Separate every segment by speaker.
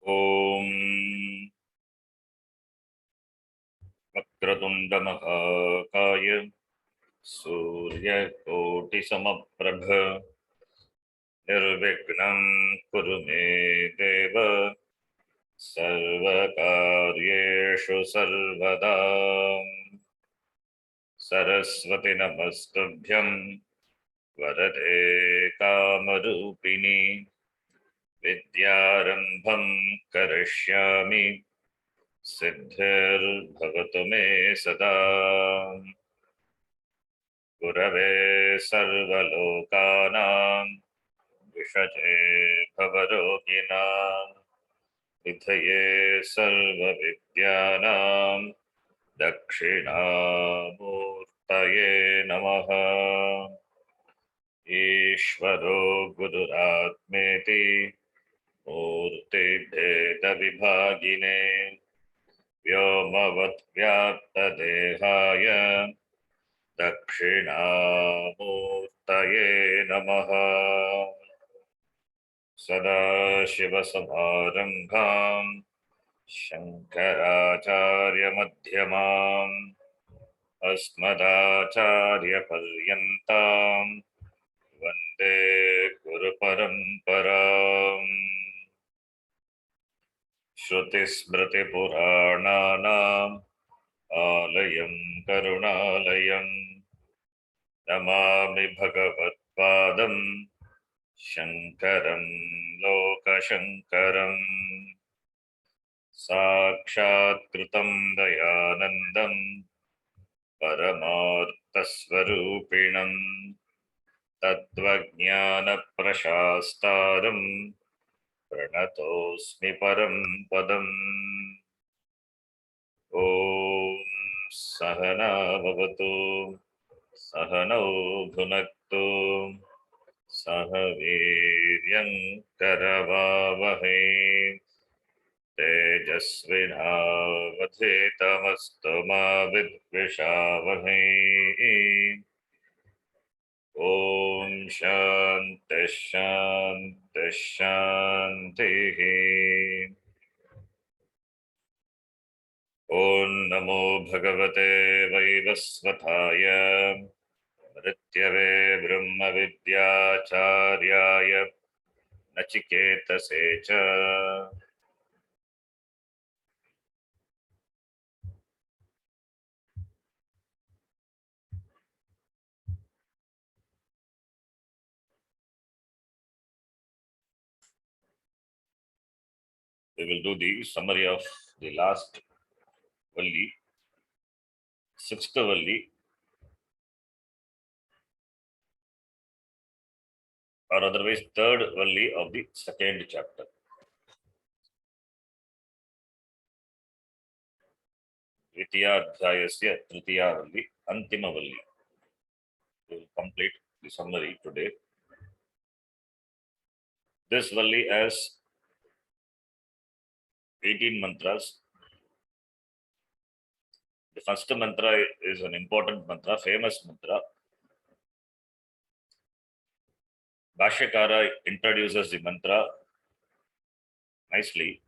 Speaker 1: ॐ वक्रतुण्डमहाकाय सूर्यकोटिसमप्रभ निर्विघ्नं कुरु मे देव सर्वकार्येषु सर्वदा। सरस्वती नमस्तुभ्यं वरदे कामरूपिणि विद्यारम्भं करिष्यामि सिद्धिर्भवतु मे सदा। गुरवे सर्वलोकानां विषजे भवरोगिणां निधये सर्वविद्यानां दक्षिणामूर्तये नमः। ईश्वरो गुरुरात्मेति मूर्तिभेदविभागिने व्योमवद्व्याप्तदेहाय दक्षिणामूर्तये नमः। सदाशिवसमारम्भां शङ्कराचार्यमध्यमाम् अस्मदाचार्यपर्यन्तां वन्दे गुरुपरम्पराम्। श्रुतिस्मृतिपुराणानाम् आलयं करुणालयं नमामि भगवत्पादं शङ्करं लोकशङ्करम्। साक्षात्कृतं दयानन्दं परमार्थस्वरूपिणं तत्त्वज्ञानप्रशास्तारं प्रणतोऽस्मि परं पदम्। ॐ सहना भवतु सहनौ भुनक्तु सह वीर्यं करवावहै तेजस्विनावधीतमस्तु मा विद्विषावहै। ॐ शान्ति शान्ति शान्तिः। ॐ नमो भगवते वैवस्वताय मृत्यवे ब्रह्मविद्याचार्याय नचिकेतसे च। We will do the summary of the last Valli, sixth Valli, or otherwise third Valli of the second chapter. Dvitiyadhyayasya Tritiya Valli, Antima Valli. We will complete the summary today. This Valli has 18 mantras. The first mantra is an important mantra, famous mantra. Bhashyakara introduces the mantra nicely,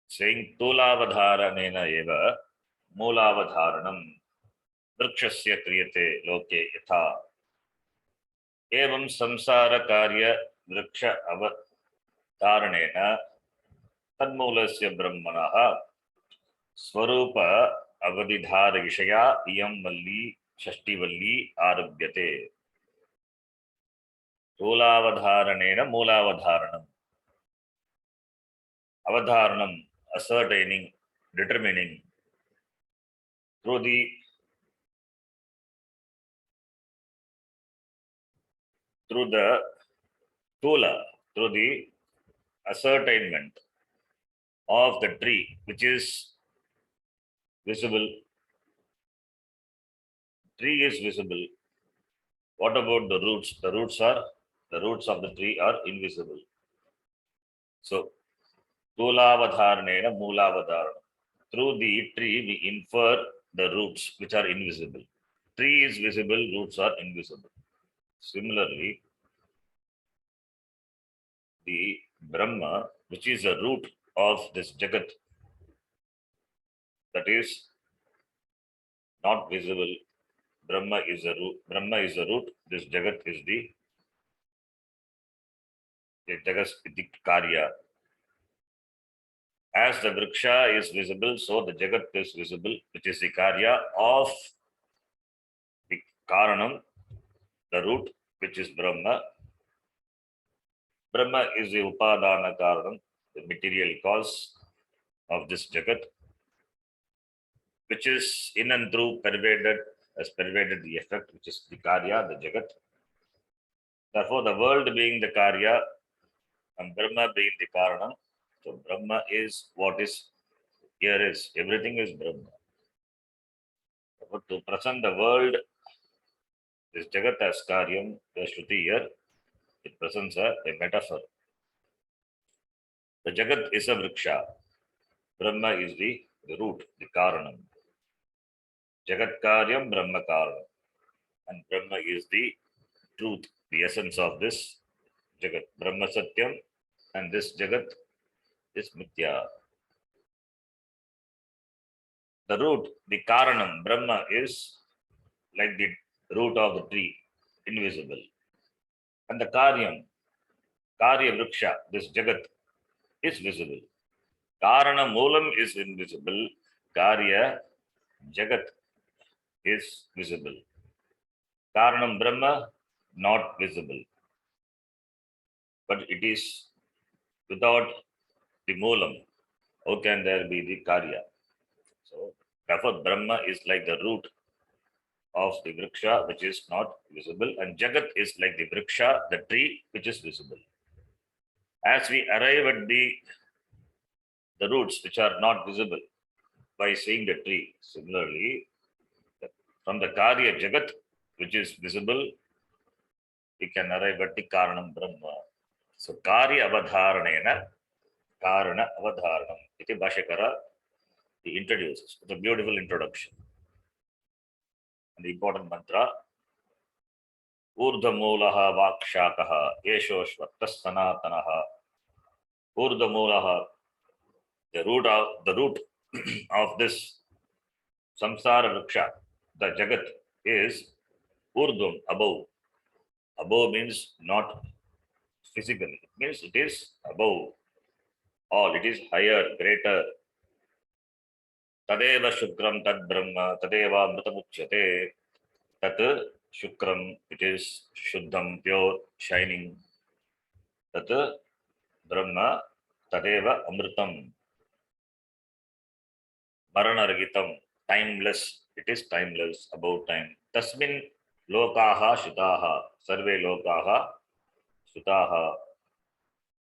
Speaker 1: saying Tulavadharanena eva Moolavadharanam Vrikshasya kriyate loke yatha evam samsara karya vriksha avadharanena tadmoolasya brahmanaha swarupa avadidharishaya iyam valli shashti valli arabhyate. Tulavadharanena moolavadharanam. Avadharanam, ascertaining, determining through the tula, through the ascertainment of the tree which is visible. Tree is visible. What about the roots? The roots of the tree are invisible. So Tulavadharanena Moolavadharanam. Through the tree we infer the roots which are invisible. Tree is visible, roots are invisible. Similarly, the Brahma, which is the root of this Jagat, that is not visible. Brahma is the root. Brahma is the root. This Jagat is the Jagat is the Karya. As the Vriksha is visible, so the Jagat is visible, which is the Karya of the Karanam, the root, which is Brahma. Brahma is the Upadana Karanam, the material cause of this Jagat, which is in and through pervaded, has pervaded the effect, which is the Karya, the Jagat. Therefore, the world being the Karya and Brahma being the Karanam, so Brahma is what is here is. Everything is Brahma. But to present the world, this Jagat as Karyam, the Shruti here, it presents a metaphor. The Jagat is a Vriksha. Brahma is the root, the Karanam. Jagat Karyam, Brahma Karanam. And Brahma is the truth, the essence of this Jagat. Brahma Satyam, and this Jagat is Mithya. The root, the Karanam, Brahma is like the root of the tree, invisible. And the Karyam, Karya Vriksha, this Jagat, is visible. Karana Moolam is invisible. Karya Jagat is visible. Karanam Brahma, not visible. But it is without the Moolam. How can there be the Karya? So, therefore, Brahma is like the root of the Vriksha, which is not visible, and Jagat is like the Vriksha, the tree, which is visible. As we arrive at the roots, which are not visible, by seeing the tree, similarly, from the Karya Jagat, which is visible, we can arrive at the Karanam Brahma. So, Karya Avadharanena, Karana Avadharanam. Iti Bhashakara, he introduces. It's a beautiful introduction. And the important mantra, Urdhamulaha Vakshakaha, Yeshoshvattas Sanatanaha. Urdhamulaha, the root of this samsara vriksha, the Jagat, is Urdhvam, above. Above means not physically. It means it is above all. It is higher, greater. Tadeva Shukram Tad Brahma, Tadeva Mritamuchyate. Tat Shukram, it is Shuddham, pure, shining. Tat Brahma, Tadeva Amritam. Maranaragitam, timeless. It is timeless, about time. Tasmin lokaha shutaha, sarve lokaha shutaha,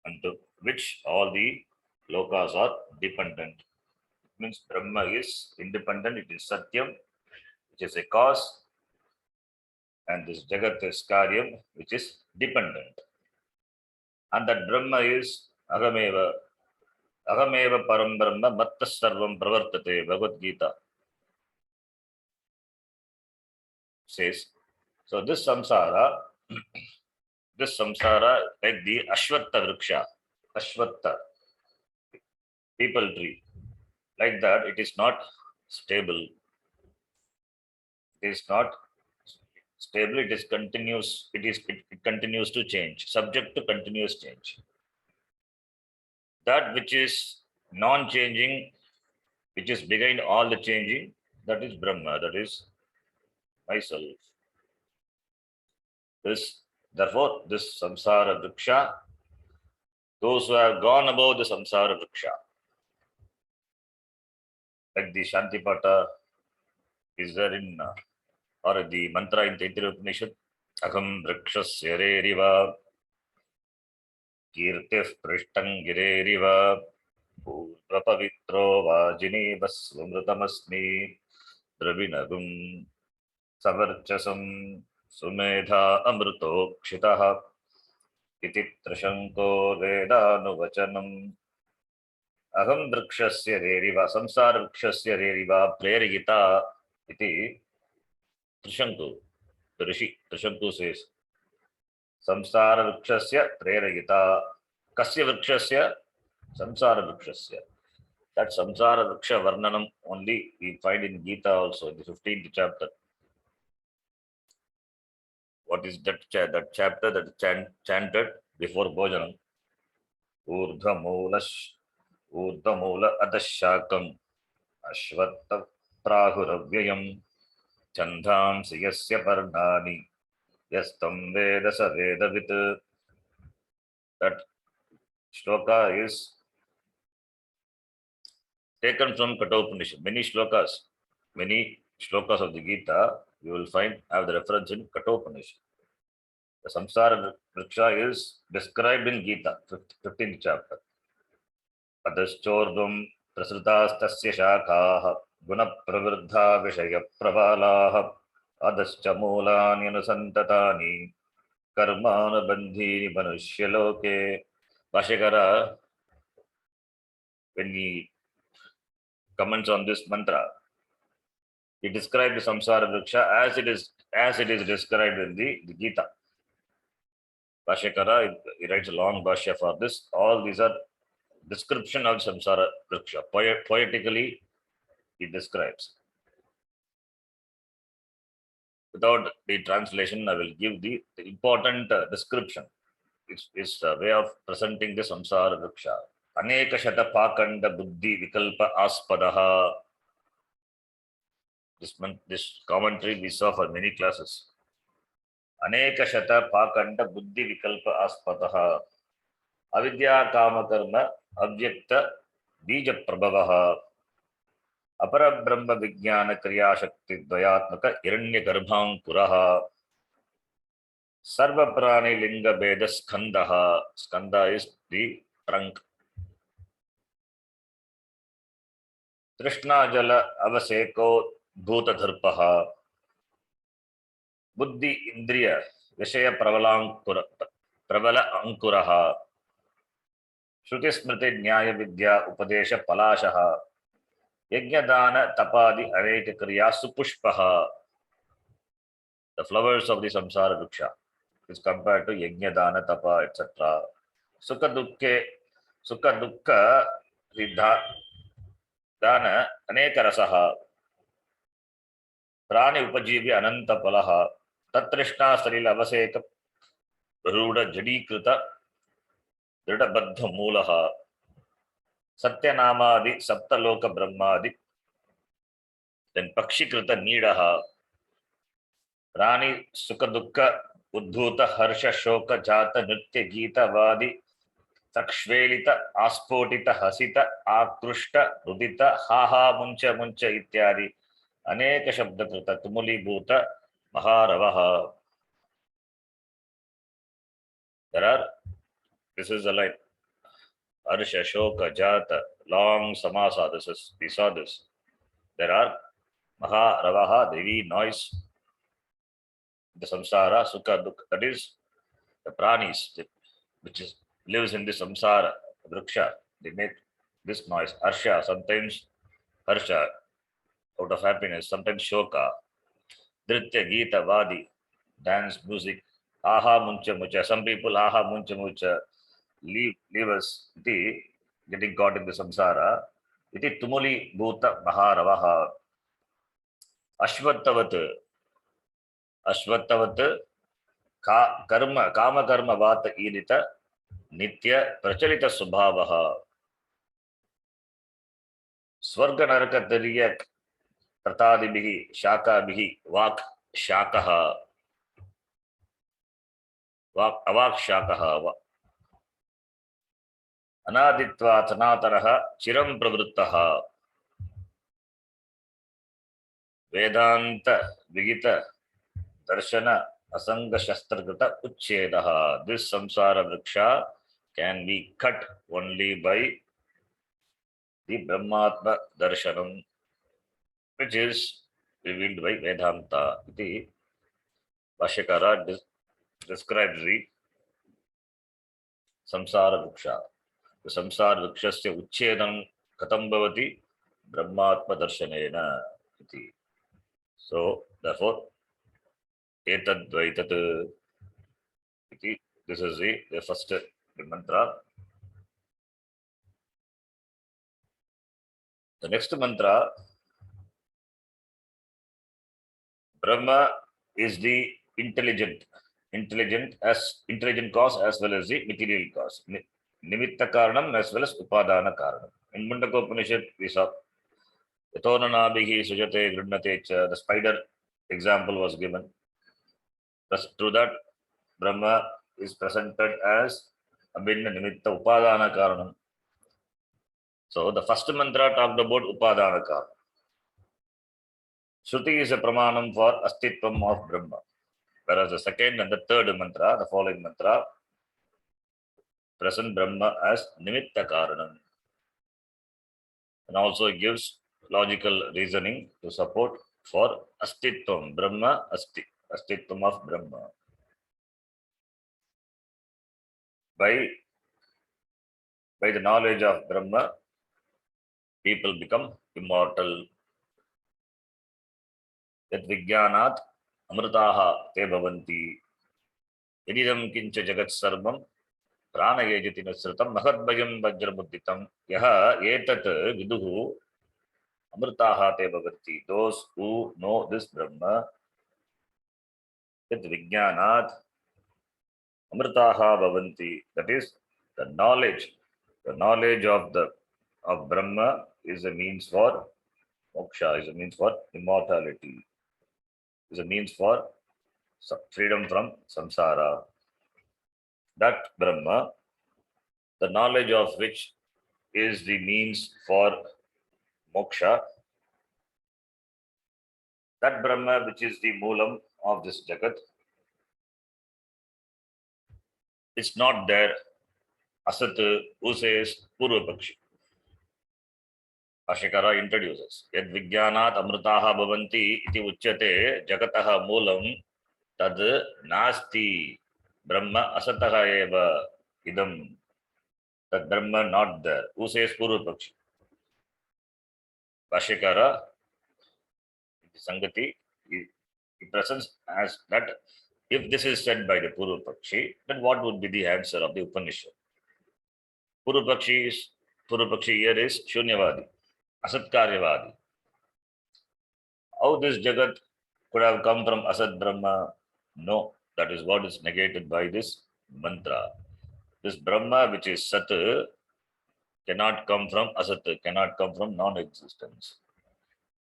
Speaker 1: unto which all the lokas are dependent. It means Brahma is independent, it is Satyam, which is a cause, and this Jagat is Karyam, which is dependent. And that Brahma is Agameva, Agameva Param Brahma, Mattas Sarvam Pravartate, Bhagavad Gita says. So this samsara, like the Ashwatta Vriksha, Ashwatta, people tree, like that, it is not stable. It is not stable, it is continuous, it continues to change, subject to continuous change. That which is non-changing, which is behind all the changing, that is Brahma, that is myself. Therefore, this samsara vriksha, those who have gone above the samsara vriksha, like the Shantipata is there in, or the mantra in Taittiriya Upanishad, Aham Vrikshasya Reriva, Kirtif Prishtang Gireriva, Purvapavitro Vajini Vasvamritamasmi, Dravinagum, Savarchasam, Sumedha Amruto Kshitaha, Iti Trashanko Vedanu Aham Vrikshasya Reriva, Samsara Vrikshasya Reriva, Prerigita, Iti Trishanku, the Rishi, Trishanku says, Samsara Vrikshasya Prerigita, Kasya vrikshasya? Samsara vrikshasya. That samsara vriksha varnanam only we find in Gita also, in the 15th chapter. What is that, that chapter that is chanted before Bhojanam? Urdhamula adashakam ashvatta prahuravyayam chandhamsi yasya parnani yastam veda sa vedavit. That shloka is taken from Kaṭhopaniṣat. Many shlokas of the Gita, you will find have the reference in Kaṭhopaniṣat. The samsara vriksha is described in Gita, 15th chapter. Adashchordvam prasrutastasya shakhaah gunapravriddha vishaya pravalaah adascha mulani anusantatani karmanabandhini manushya Bhashyakara, when he comments on this mantra, he described the samsara vriksha as it is described in the Gita. Bhashyakara, he writes a long bhashya for this. All these are description of samsara vriksha. Poetically, he describes. Without the translation, I will give the important description. It's a way of presenting the samsara vriksha. Aneka shata pakanda buddhi vikalpa aspadaha. This commentary we saw for many classes. Aneka shata pakanda buddhi vikalpa aspadaha. Avidya kama karma avyakta bija prabhavaha. Apara brahma vijnana kriya shakti dvayatmaka hiranya garbhankuraha. Sarva prani linga beda skandha. Skandha is the trunk. Trishna jala avaseko bhuta dharpaha. Buddhi indriya vishaya pravala ankuraha. Shruti smriti nyaya vidya upadesha palashaha. Yajnadana tapadi aneka kriya supushpaha. The flowers of the samsara vriksha is compared to Yajnadana, Tapa, etc. Sukha dukkha, dana, aneka rasaha, prani upajivi ananta palaha, tatrishna sarila avaseka, ruda jadikrita, drida baddha mulaha, satyanamadi, saptaloka brahmadi, then pakshikrita nidaha, prani sukha dukkha, uddhuta harsha shoka jata nritya gita vadi, Sakshvelita, Aspotita, Hasita, Akrushta, Rudita, Haha, Muncha, Muncha, Ityadi, Aneka Shabdakrita, Tumuli Bhuta, Maharavaha. This is a line. Arsha, Shoka, Jata, long samasa, we saw this. There are Maharavaha, the noise, the samsara, Sukha, Dukkha, that is the pranis, which lives in the samsara, vriksha, they make this noise. Arsha, sometimes harsha, out of happiness, sometimes shoka, nritya, gita, vadi, dance, music, aha, muncha, mucha. Some people, aha, muncha, mucha, leave us, getting caught in the samsara. Iti tumuli bhuta maharavaha. Ashvattavat, kama karma vata irita, nitya prachalita subhavaha. Swarga naraka tariya pratadibihi shakabihi vak shakaha avak shakaha anaditva sanataraha chiram pravruttaha vedanta vigita darshana asanga shastrakrita uchchedaha. This samsara vriksha can be cut only by the Brahmatma darshanam, which is revealed by Vedanta. Iti Bhashyakara describes the samsara vriksha. The samsara vrikshasya uchchedam katam bhavati Brahmatma darshanena. Iti. So, therefore, etad dvaitat iti. This is the first mantra. The next mantra, Brahma is the intelligent cause as well as the material cause. Nimitta karanam as well as upadana karanam. In Mundakopanishad, we saw Yatonanabihi sujate grudnate cha, the spider example was given. Thus, through that, Brahma is presented as Abhinna Nimitta Upadana Karanam. So, the first mantra talked about Upadana Karanam. Shruti is a pramanam for Astitvam of Brahma. Whereas the second and the third mantra, the following mantra, present Brahma as Nimitta Karanam. And also gives logical reasoning to support for Astitvam, Brahma Asti, Astitvam of Brahma. By the knowledge of Brahma, people become immortal. Yat Vijnanat Amritaha Te Bhavanti. Ididam Kincha Jagat Sarvam Pranayejati Nasratam Mahadbhayam Vajrabuddhitam Yaha Etat Viduhu Amritaha Te Bhavanti. Those who know this Brahma, Yat Vijnanat Amritaha Bhavanti. That is the knowledge. The knowledge of Brahma is a means for moksha, is a means for immortality, is a means for freedom from samsara. That Brahma, the knowledge of which is the means for moksha, that Brahma which is the moolam of this Jagat, it's not there. Asat, who says Purvapakshi. Ashikara introduces. Yad Vijnanat Amritaha Bhavanti iti uchyate Jagataha moolam tad nasti Brahma asataha eva idam. That Brahma not there. Who says Purvapakshi? Ashikara, Sangati, he presents as that if this is said by the Purvapakshi, then what would be the answer of the Upanishad? Purvapakshi here is Shunyavadi, Asatkaryavadi. How this Jagat could have come from Asat Brahma? No, that is what is negated by this mantra. This Brahma which is Sat cannot come from Asat, cannot come from non-existence.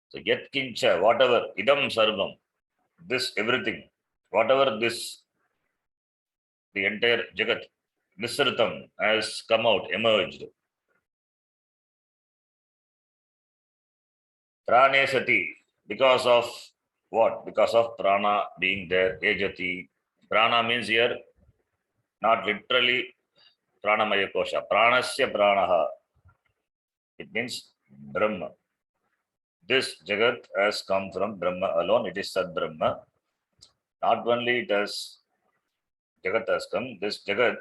Speaker 1: So Yat Kincha, whatever, Idam Sarvam, this everything, whatever this, the entire Jagat, Nisritam has come out, emerged. Prane Sati, because of what? Because of Prana being there, Ejati. Prana means here, not literally Pranamaya Kosha. Pranasya Pranaha. It means Brahma. This Jagat has come from Brahma alone. It is Sad Brahma. Not only does Jagat has come, this Jagat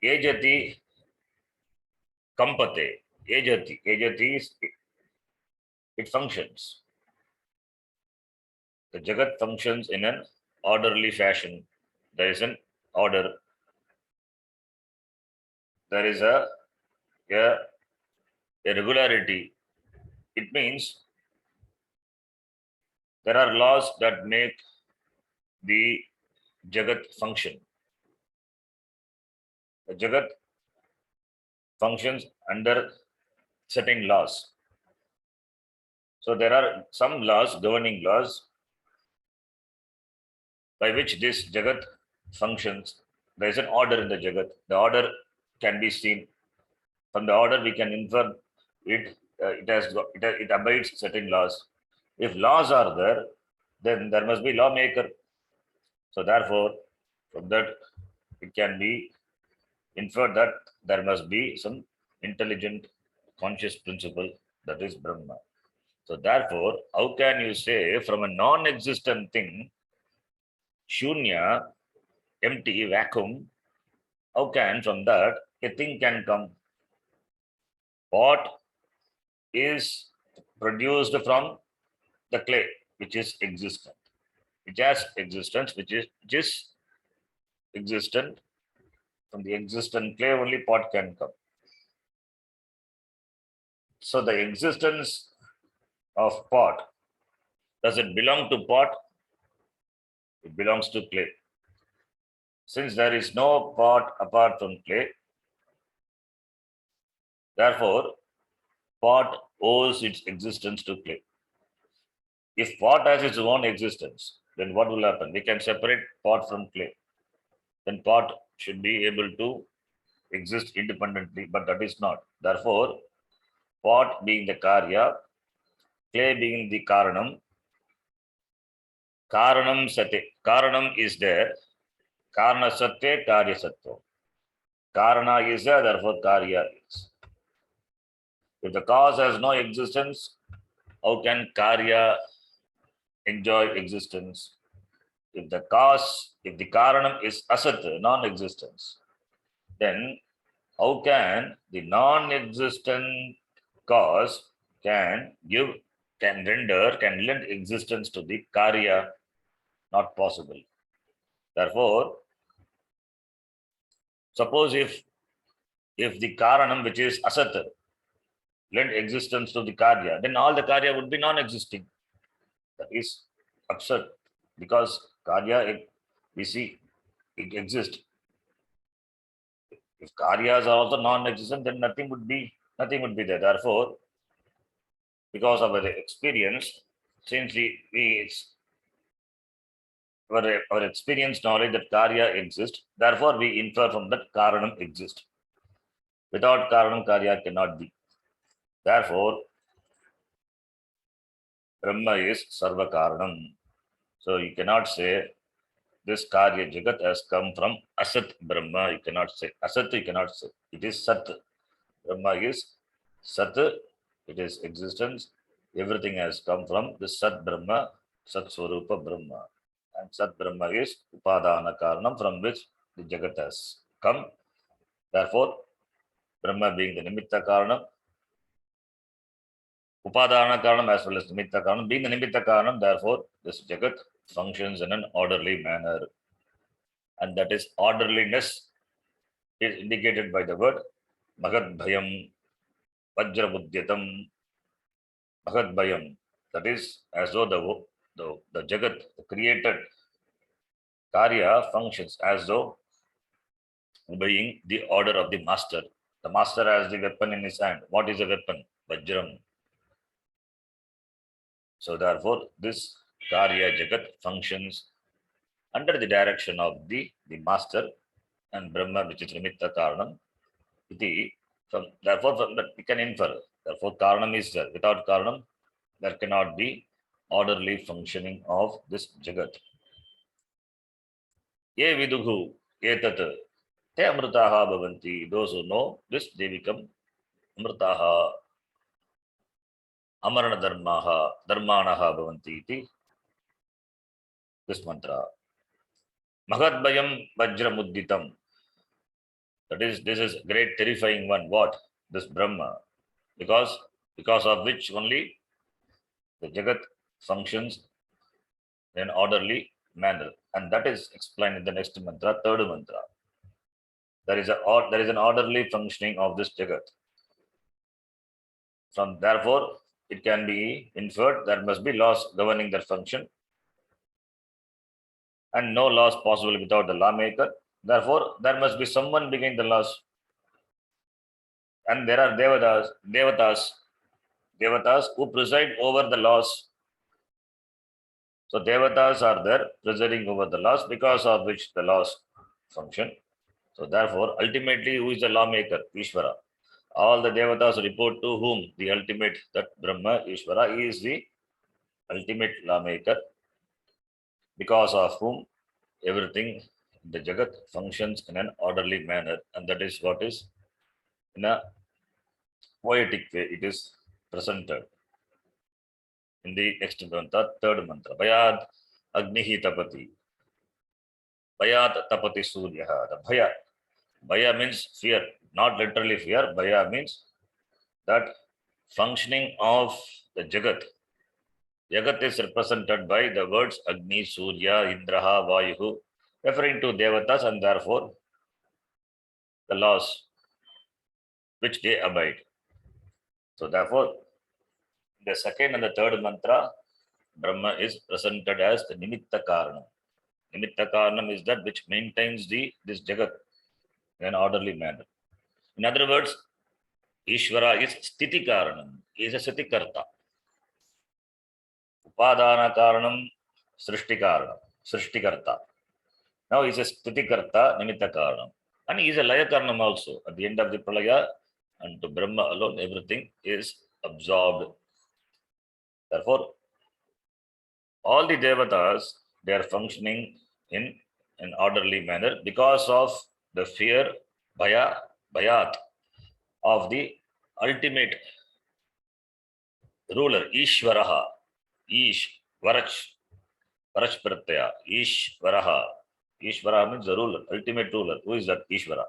Speaker 1: Ejati Kampate. Ejati is, it functions. The Jagat functions in an orderly fashion. There is an order. There is a regularity. It means there are laws that make the Jagat function. The Jagat functions under certain laws. So there are some laws, governing laws, by which this Jagat functions. There is an order in the Jagat. The order can be seen. From the order, we can infer it. It abides certain laws. If laws are there, then there must be lawmaker. So therefore, from that, it can be inferred that there must be some intelligent, conscious principle, that is Brahma. So therefore, how can you say from a non-existent thing, Shunya, empty, vacuum, how can from that a thing can come? What is produced from the clay, which is existent, which has existence, which is existent, From the existent clay only pot can come. So the existence of pot, does it belong to pot? It belongs to clay. Since there is no pot apart from clay, therefore pot owes its existence to clay. If pot has its own existence, then what will happen? We can separate pot from clay. Then pot should be able to exist independently, but that is not. Therefore, pot being the karya, clay being the karanam, karanam sate. Karanam is there. Karana satya, karya satya. Karana is there, therefore karya is. If the cause has no existence, how can karya enjoy existence? If the cause, if the karanam is asat, non-existence, then how can the non-existent cause can lend existence to the karya? Not possible. Therefore, suppose if the karanam, which is asat, lend existence to the karya, then all the karya would be non-existing. That is absurd, because karya, we see it exists. If karyas are also non-existent, then nothing would be there. Therefore, because of our experience, since our experience knowledge that karya exists, therefore we infer from that karanam exists. Without karanam, karya cannot be. Therefore, Brahma is sarva karanam. So you cannot say this karya jagat has come from asat Brahma. You cannot say asat. You cannot say it is sat. Brahma is sat. It is existence. Everything has come from the sat Brahma, sat swarupa Brahma, and sat Brahma is upadana karanam from which the jagat has come. Therefore, Brahma being the nimitta karanam, upadana karanam as well as nimitta karanam being the nimitta karanam. Therefore, this jagat functions in an orderly manner, and that is orderliness is indicated by the word Bhagad Bhayam Vajra Buddhyatam. Bhagad Bhayam, that is as though the Jagat, the created Karya functions as though obeying the order of the master. The master has the weapon in his hand. What is a weapon? Vajram. So therefore, this Karya Jagat functions under the direction of the master and Brahma, which is Nimitta Karanam. Therefore, from that we can infer. Therefore, Karanam is there. Without Karanam, there cannot be orderly functioning of this Jagat. Ye viduhu etat te amritaha bhavanti. Those who know this, they become amritaha, amarana dharmanaha bhavanti iti. This mantra. Magadbayam vajramudditam. That is, this is great terrifying one. What? This Brahma. Because of which only the Jagat functions in an orderly manner. And that is explained in the next mantra, third mantra. There is an orderly functioning of this Jagat. Therefore, it can be inferred there must be laws governing their function, and no laws possible without the lawmaker. Therefore, there must be someone behind the laws. And there are devatas who preside over the laws. So devatas are there presiding over the laws, because of which the laws function. So therefore, ultimately, who is the lawmaker? Ishvara. All the devatas report to whom? The ultimate, that Brahma, Ishvara, is the ultimate lawmaker, because of whom everything, the Jagat, functions in an orderly manner. And that is what is in a poetic way it is presented in the next mantra, third mantra. Bhayad Agnihi Tapati. Bhayat Tapati Suryaha. The Bhaya. Bhaya means fear, not literally fear. Bhaya means that functioning of the Jagat. Jagat is represented by the words Agni, Surya, Indraha, Vayuhu, referring to Devatas, and therefore the laws which they abide. So therefore, the second and the third mantra, Brahma is presented as the Nimitta Karanam. Nimitta Karanam is that which maintains this Jagat in an orderly manner. In other words, Ishvara is Sthiti Karanam, is a Sthiti Karta. Upadana Karanam, Srishti Karanam, Srishti Karta. Now he is a Sthiti Karta, Nimitta Karanam. And he is a Laya Karanam also. At the end of the Pralaya, and to Brahma alone, everything is absorbed. Therefore, all the devatas, they are functioning in an orderly manner because of the fear, bayat of the ultimate ruler, Ishvaraha, Varach Pratyaya, Ishvara means the ruler, ultimate ruler. Who is that? Ishvara.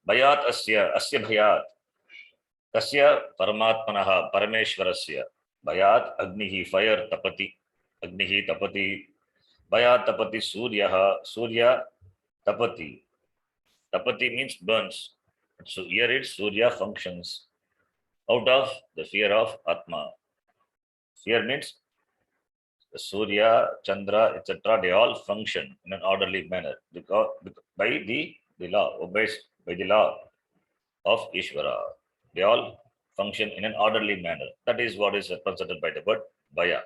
Speaker 1: Bayat asya bhayat. Kasya Paramatmanaha, Parameshwarasya. Bayat Agnihi, fire tapati. Agnihi tapati. Bayat tapati Surya tapati. Tapati means burns. So here it's Surya functions out of the fear of Atma. Fear means the Surya, Chandra, etc. They all function in an orderly manner because by the law, obeys by the law of Ishvara. They all function in an orderly manner. That is what is represented by the word Baya.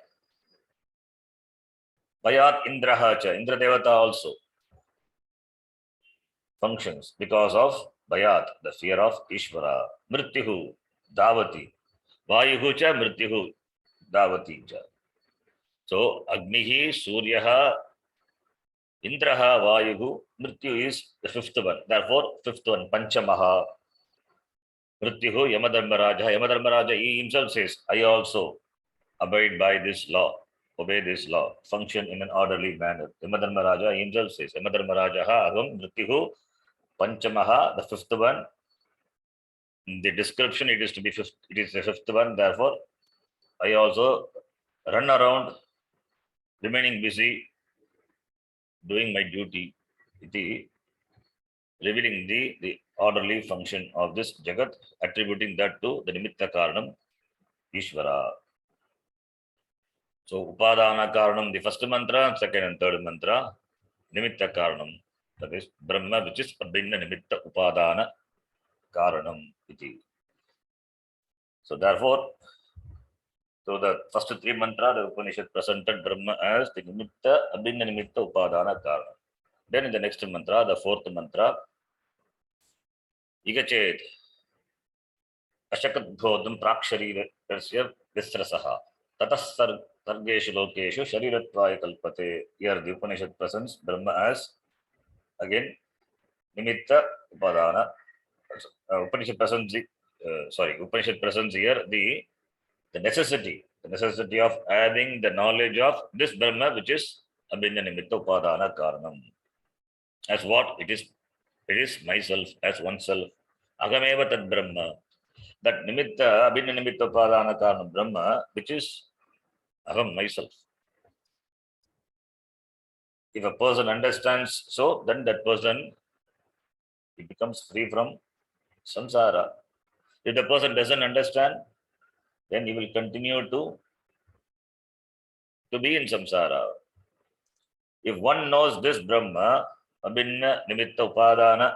Speaker 1: Bayat Indraha cha. Indra Devata also functions because of Bayat, the fear of Ishvara. Mrityuhu, Davati. Vayuhu cha Mrityuhu, Davati cha. So Agnihi, Suryaha, Indraha, Vayuhu, Mrityu is the fifth one. Therefore, fifth one, Panchamaha. Mrityuhu, Yamadharmaraja. Yamadharmaraja, he himself says, I also abide by this law, obey this law, function in an orderly manner. Yamadharmaraja himself says, Yamadharmaraja, Aham, Mrityuhu, Panchamaha, the fifth one. In the description, it is to be fifth, it is the fifth one. Therefore, I also run around, remaining busy, doing my duty, revealing the orderly function of this Jagat, attributing that to the Nimitta Karanam, Ishvara. So Upadana Karanam, the first mantra, second and third mantra, Nimitta Karanam, that is Brahma, which is Abhinna Nimitta Upadana Karanam. So therefore, so the first three mantra, the Upanishad presented Brahma as the Nimitta, Abhinna Nimitta Upadana Karanam. Then in the next mantra, the fourth mantra, Igachet Ashakat Dhodam Praksharirasya Visrasaha Tatas Sargeshu Lokeshu Sharirattvaya Kalpate. Here the Upanishad presents Brahma as again Nimitta Upadana. Upanishad presents Upanishad presents here the necessity of having the knowledge of this Brahma, which is Abhinna Nimitta Upadana Karanam. As what it is myself, as oneself. Agameva Tad Brahma. That Nimitta, Abhinna Nimitta Upadana Karanam Brahma, which is Aham, myself. If a person understands so, then that person, he becomes free from samsara. If the person doesn't understand, then he will continue to be in samsara. If one knows this Brahma, Abhinna Nimitta Upadana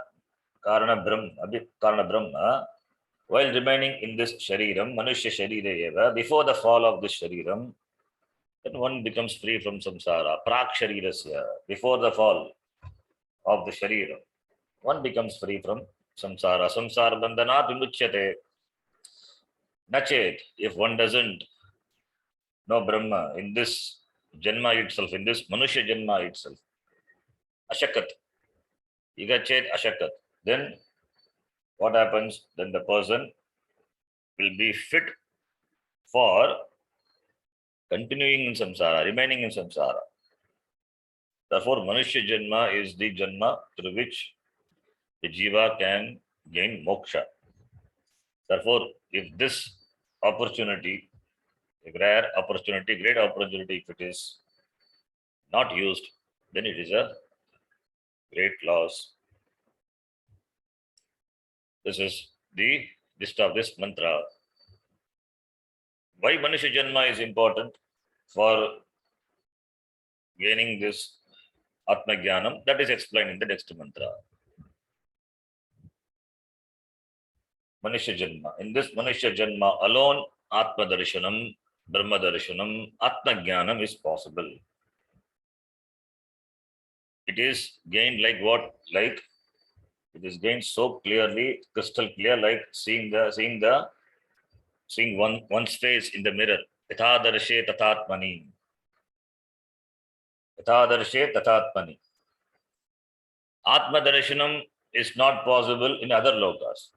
Speaker 1: Karana Brahma, while remaining in this Shariram, Manushya Sharira Eva, before the fall of this Shariram, then one becomes free from samsara. Prak Sharirasya, before the fall of the Shariram, one becomes free from samsara. Samsara bandhanat vimuchyate. Nachet, if one doesn't know Brahma in this Janma itself, in this Manushya Janma itself, Ashakat, Igachet Ashakat, then what happens? Then the person will be fit for continuing in samsara, remaining in samsara. Therefore, Manushya Janma is the Janma through which the Jiva can gain moksha. Therefore, if this opportunity, a rare opportunity, great opportunity, if it is not used, then it is a great loss. This is the gist of this mantra. Why Manushya Janma is important for gaining this Atma Jnanam? That is explained in the next mantra. Manushya Janma. In this Manushya Janma alone, Atma Darshanam, Brahma Darshanam, Atma Jnanam is possible. It is gained like what? Like it is gained so clearly, crystal clear, like seeing one's face in the mirror. Yatha tatatmani. Yatha tatatmani. Atma Darshanam is not possible in other lokas.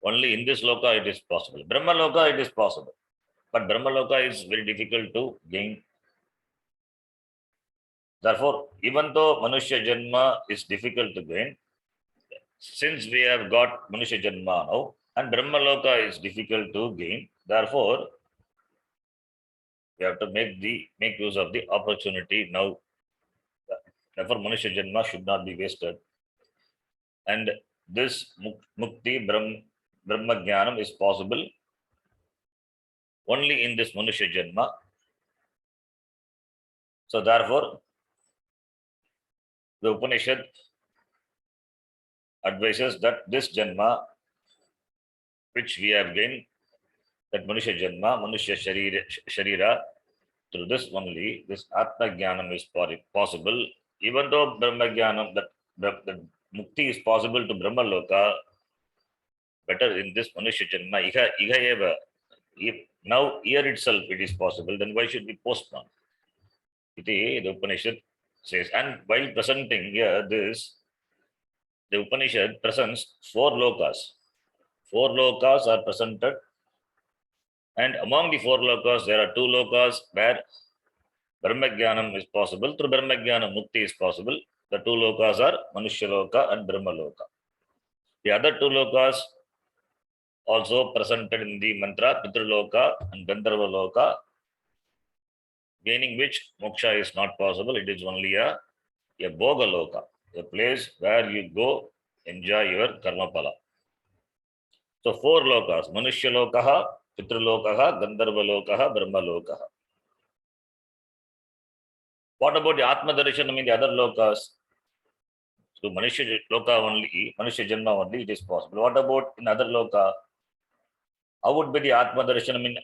Speaker 1: Only in this loka it is possible. Brahma loka it is possible. But Brahma loka is very difficult to gain. Therefore, even though Manushya Janma is difficult to gain, since we have got Manushya Janma now, and Brahma loka is difficult to gain, therefore, we have to make use of the opportunity now. Therefore, Manushya Janma should not be wasted. And this Mukti Brahma Jnanam is possible only in this Manushya Janma. So therefore, the Upanishad advises that this Janma, which we have gained, that Manushya Janma, Manushya Sharira, through this only, this Atma Jnanam is possible, even though Brahma Jnanam, that Mukti is possible to Brahma Loka, better in this Manushya Janma, Iha Eva. If now here itself it is possible, then why should we postpone? The Upanishad says, and while presenting here this, the Upanishad presents 4 lokas. 4 lokas are presented, and among the 4 lokas, there are 2 lokas where Brahma Jnanam is possible. Through Brahma Jnanam, Mukti is possible. The 2 lokas are Manushya Loka and Brahma Loka. The other 2 lokas also presented in the mantra, Pitruloka and Gandharva Loka, gaining which moksha is not possible. It is only a Bhoga Loka, a place where you go enjoy your karma pala. So 4 lokas, Manushya Lokaha, Pitrulokaha, Gandharva Lokaha, Brahma Lokaha. What about the Atma Darshanam in the other lokas? So Manushya Loka only, Manushya Janma only, it is possible. What about in other loka? How would be the Atma Darshanam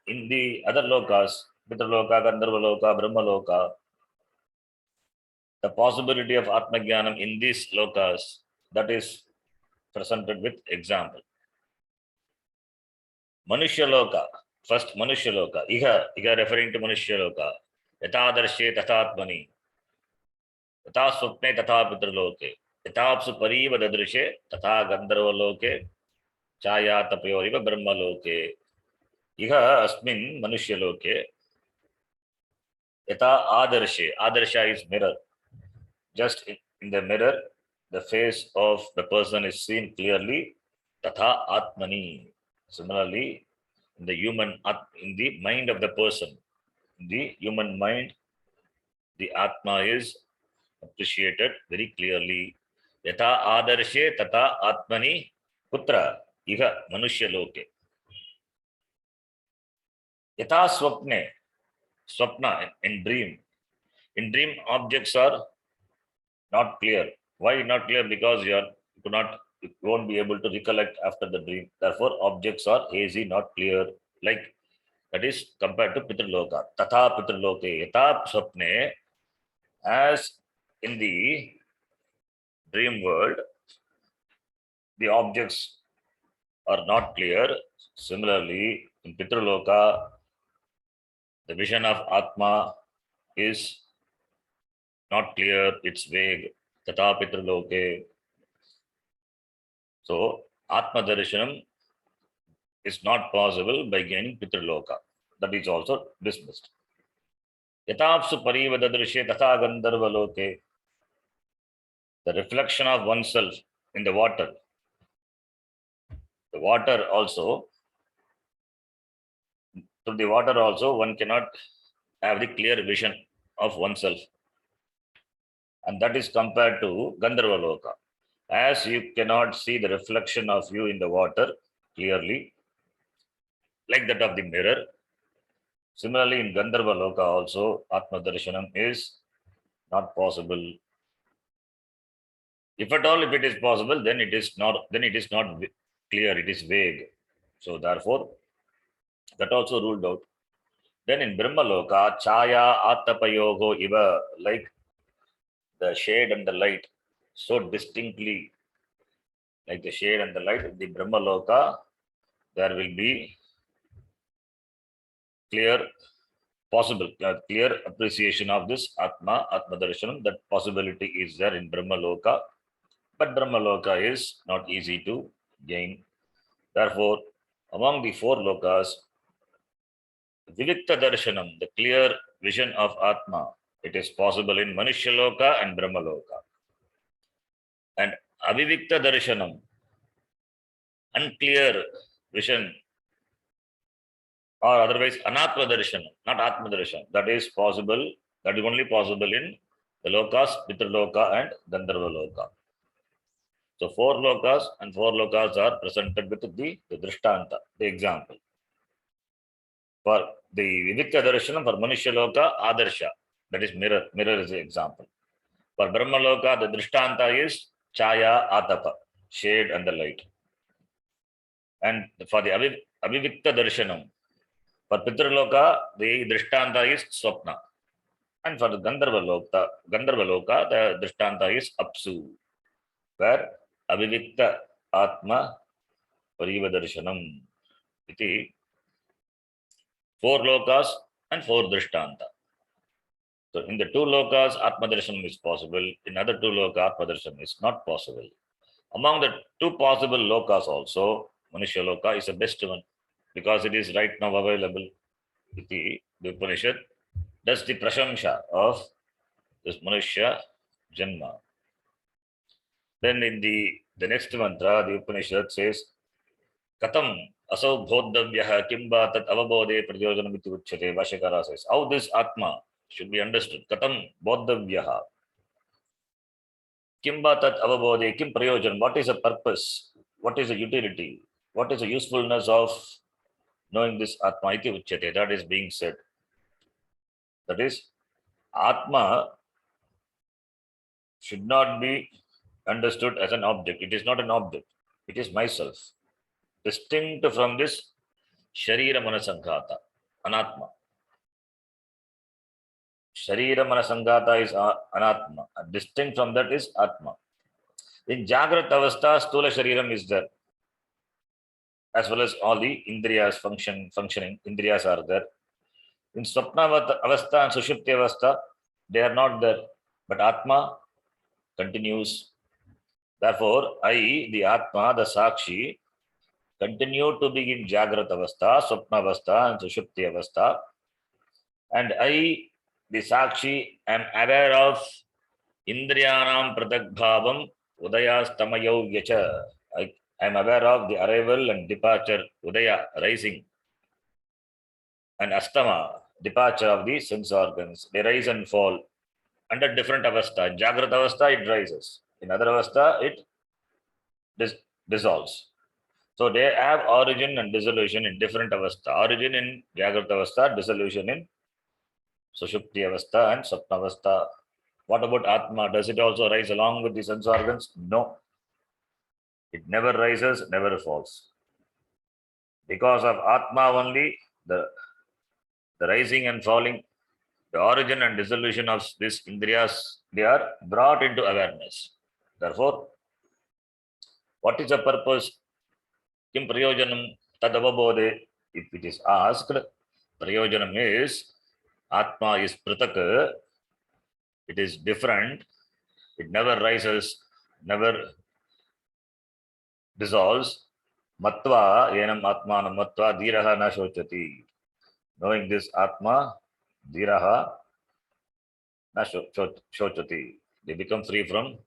Speaker 1: in the other lokas? Pitruloka, Gandharva Loka, Brahma Loka. The possibility of Atma Jnanam in these lokas, that is presented with example. Manushya Loka, first Manushya Loka, Iha referring to Manushya Loka. Yatha darshe tathatmani, yatha swapne tatha pitruloke, yathapsu pariva dadrishe tatha Gandharva Loke, chaya tapyoriva Brahma Loke. Iha asmin Manushya Loke, yatha adarsha is mirror. Just in the mirror, the face of the person is seen clearly. Tatha Atmani. Similarly, in the mind of the person, in the human mind, the Atma is appreciated very clearly. Yatha adarshe tatha Atmani putra iha Manushya Loke. Yatha swapna in dream. In dream, objects are not clear. Why not clear? Because you won't be able to recollect after the dream. Therefore, objects are hazy, not clear. Like that is compared to Pitruloka. Tatha Pitruloke, Yatha Swapne, as in the dream world, the objects are not clear. Similarly, in Pitruloka, the vision of Atma is not clear, it's vague. Tatha Pitruloke. So, Atma Darshanam is not possible by gaining Pitruloka. That is also dismissed. Yathapsu pariva dadrishe tatha Gandharva Loke. The reflection of oneself in the water. The water also, through the water also, one cannot have the clear vision of oneself. And that is compared to Gandharva Loka. As you cannot see the reflection of you in the water clearly, like that of the mirror, similarly in Gandharva Loka also, Atma Darshanam is not possible. If at all, if it is possible, then it is not. Then it is not clear. It is vague. So therefore, that also ruled out. Then in Brahma Loka, Chaya Atapayogo Iva, like the shade and the light, so distinctly, like the shade and the light in the Brahma Loka, there will be clear, possible, clear appreciation of this Atma, Atma Darshanam. That possibility is there in Brahma Loka, but Brahma Loka is not easy to gain. Therefore, among the four lokas, Vivikta Darshanam, the clear vision of Atma, it is possible in Manushya Loka and Brahma Loka. And Avivikta Darshanam, unclear vision, or otherwise Anatma Darshanam, not Atma Darshanam, that is possible, that is only possible in the lokas, Pitraloka and Gandharva Loka. So four lokas and four lokas are presented with the Drishtanta, the example. For the Vivikta Darshanam, for Manushya Loka, Adarsha, that is mirror. Mirror is the example. For Brahma Loka, the Drishtanta is Chaya Atapa, shade and the light. And for the Avivikta Darshanam, for Pitraloka, the Drishtanta is Swapna. And for the Gandharva Loka, the Drishtanta is Apsu, where Avivikta Atma Pariva Darshanam. Iti four lokas and four Drishtanta. So in the two lokas, Atma Darshanam is possible. In other two lokas, Atma Darshanam is not possible. Among the two possible lokas also, Manushya Loka is the best one because it is right now available. Iti, the Upanishad does the prashamsa of this Manushya Janma. Then in the next mantra, the Upanishad says, Katam asau bodhavyaha kimba tat avabodhe prayojanam iti uchyate. Vashyakara says, how this Atma should be understood. Katam bodhavyaha kimba tat avabodhe kim prayojanam. What is the purpose? What is the utility? What is the usefulness of knowing this Atma iti uchyate? That is being said. That is, Atma should not be understood as an object. It is not an object. It is myself. Distinct from this Sharira Manasangata, Anatma. Sharira Manasangata is Anatma. Distinct from that is Atma. In Jagrat Avastha, Stula Shariram is there. As well as all the Indriyas functioning, Indriyas are there. In Swapna Avastha and Sushupti Avastha, they are not there. But Atma continues. Therefore, I, the Atma, the Sakshi, continue to be in Jagrat Avastha, Swapna Avastha and Sushupti Avastha. And I, the Sakshi, am aware of Indriyanam Pratak Bhavam Udayas Tamayo Yacha. I am aware of the arrival and departure, Udaya, rising, and Astama, departure of the sense organs. They rise and fall under different avastha. In Jagrat Avastha, it rises. In other avastha, it dissolves. So they have origin and dissolution in different avastha. Origin in Jagrat Avastha, dissolution in Sushupti Avastha and Sapna Avastha. What about Atma? Does it also rise along with the sense organs? No. It never rises, never falls. Because of Atma only, the rising and falling, the origin and dissolution of these Indriyas, they are brought into awareness. Therefore, what is the purpose? Kim prayojanam tadavabodhe? If it is asked, prayojanam is Atma is pratak, it is different, it never rises, never dissolves. Matva, yenam atmanam matva, dhiraha na shochati. Knowing this Atma, dhiraha na shochati. They become free from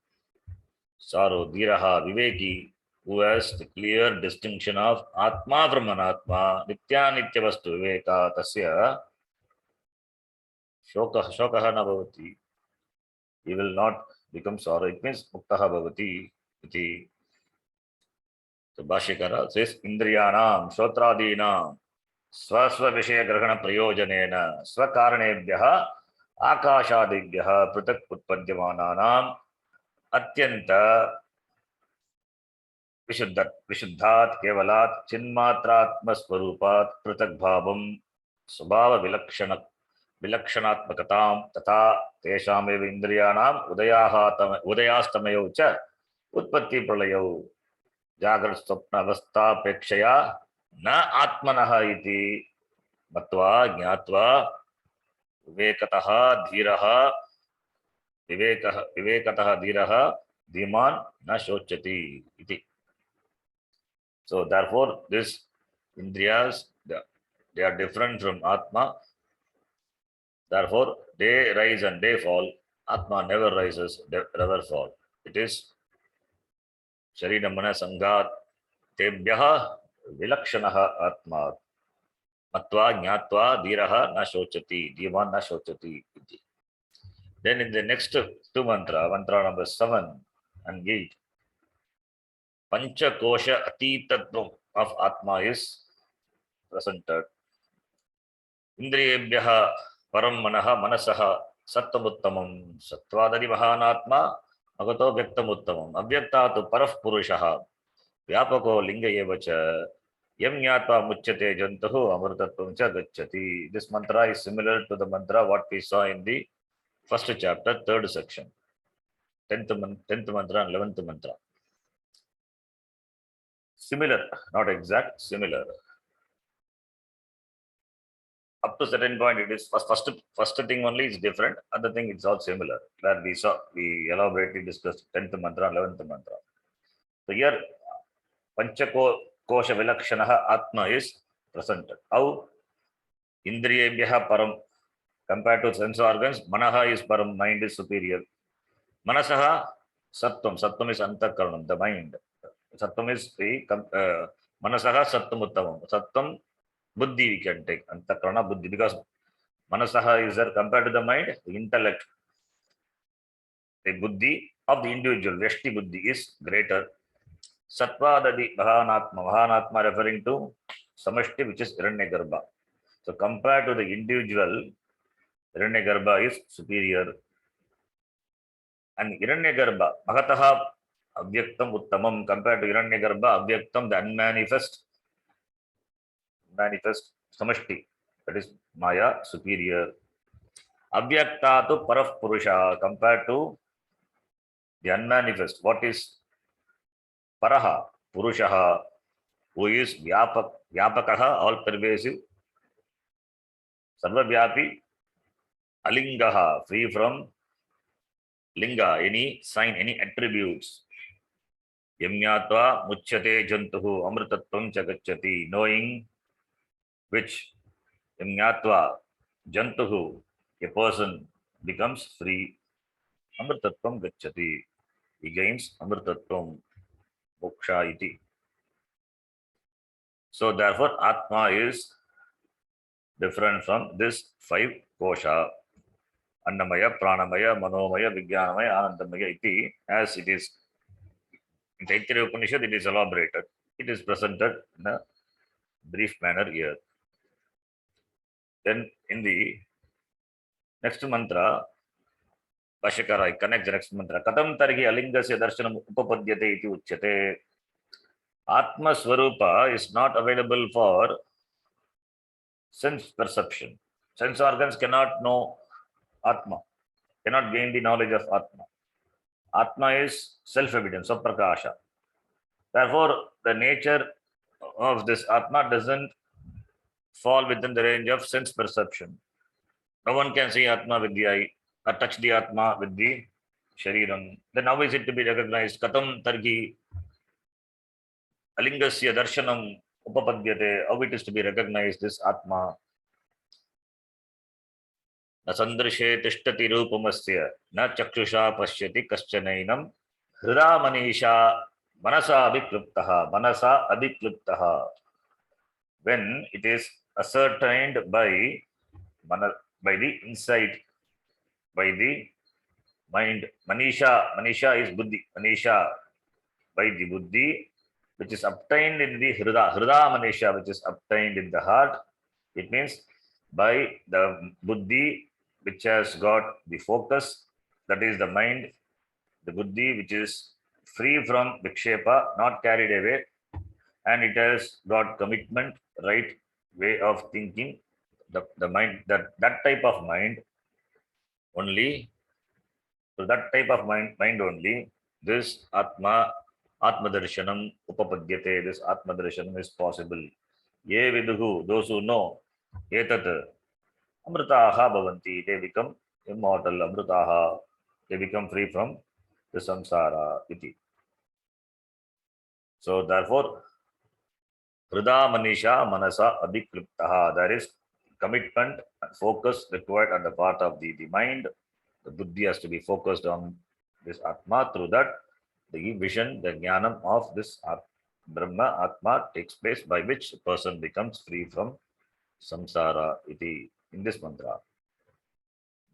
Speaker 1: sorrow. Dhiraha, viveki, who has the clear distinction of Atma from Anatma, Nitya Nitya Vastu Viveka, Tasya Shokaha na bhavati. He will not become sorrow. It means Muktaha bhavati. iti. So Bhashyakara says Indriyanam Shotradinam Swasva Vishaya Grahana Prayojanena Swakaranebhyaha Akashadibhyaha Pratak Utpadyamananam Atyanta विशुद्धात् केवलात् चिन्मात्रात्मस्वरूपात् पृथग्भावं स्वभाव विलक्षणात्मकतां तथा तेषामेव इन्द्रियाणाम् उदयास्तमयौ च उत्पत्ति प्रलयौ जागृत स्वप्न अवस्थापेक्षया न आत्मनः इति मत्वा ज्ञात्वा विवेकतः धीरः धीमान् न शोचति इति. So therefore, this indriyas, they are different from Atma. Therefore, they rise and they fall. Atma never rises, never fall. It is Sharira Mana Sangat Tebhyaha Vilakshanaha Atma. Matva Jnatva Dhiraha Na Shochati. Dhiman Na Shochati. Then in the next two mantra number 7 and 8, Panchakosha Atitatvam of Atma is presented. Indriyebhyaha param manaha manasaha sattvam sattvadari mahanatma agato vyaktam uttamam avyaktātu parah purushaha vyapako linga eva cha yam jnatva muchyate jantuhu amrutatvam cha gacchati. This mantra is similar to the mantra what we saw in the first chapter, third section, 10th mantra and 11th mantra. Similar, not exact, similar. Up to certain point, it is first thing only is different. Other thing it's all similar. Where we elaborately discussed 10th mantra, 11th mantra. So here, Panchakosha Vilakshanaha Atma is presented. How Indriyebhyaha Param compared to sense organs, Manaha is Param, mind is superior. Manasaha Sattvam is Antakaranam, the mind. Sattvam is the Manasaha Sattvam Uttamam. Sattvam Buddhi we can take, Antakarana Buddhi, because Manasaha is there compared to the mind, the intellect, the Buddhi of the individual, Vyashti Buddhi is greater. Sattvadadi Mahanatma referring to Samashti, which is Hiranyagarbha. So compared to the individual, Hiranyagarbha is superior. And Hiranyagarbha, Mahataha Avyaktam Uttamam, compared to Hiranyagarbha, Avyaktam, the unmanifest, Samashti, that is Maya, superior. Avyaktatu paraf purusha, compared to the unmanifest. What is paraha? Purushaha, who is vyapakaha, all pervasive, sarvavyapi, alingaha, free from linga, any sign, any attributes. Yamyatva muchyate jantuhu amrutatvam chagacchati, knowing which Yamyatva jantuhu, a person becomes free. Amrutatvam gacchati, he gains amrutatvam, moksha iti. So therefore, Atma is different from this 5 kosha. Annamaya, Pranamaya, Manomaya, Vijnanamaya, Anandamaya iti. As it is in Taittiriya Upanishad, it is elaborated. It is presented in a brief manner here. Then in the next mantra, Bhashyakara connects the next mantra. Katam tarhi alingasya darshanam upapadyate iti uchyate. Atma Swarupa is not available for sense perception. Sense organs cannot know Atma, cannot gain the knowledge of Atma. Atma is self-evident, saprakasha. Therefore, the nature of this Atma doesn't fall within the range of sense perception. No one can see Atma with the eye or touch the Atma with the Shariram. Then how is it to be recognized? Katam targi alingasya darshanam upapadyate. How it is to be recognized, this Atma? न संदृशे तिष्ठति रूपमस्य न चक्षुषा पश्यति कश्चनैनं हृदा मनीषा मनसा अभिक्लुप्तः. When it is ascertained by the insight, by the mind, manisha is buddhi, manisha, by the buddhi, which is obtained in the Hridamanisha, which is obtained in the heart. It means by the buddhi, which has got the focus, that is the mind, the buddhi, which is free from vikshepa, not carried away, and it has got commitment, right way of thinking. The mind, that type of mind only, so that type of mind only, this Atma Darshanam Upapadyate, this Atma Darshanam is possible. Ye viduhu, those who know, etat amritaha bhavanti, they become immortal, amritaha, they become free from the samsara iti. So therefore, Hrida Manisha Manasa Abhikliptaha, there is commitment and focus required on the part of the mind. The buddhi has to be focused on this Atma. Through that, the vision, the jnanam of this Brahma Atma takes place, by which a person becomes free from samsara iti, in this mantra.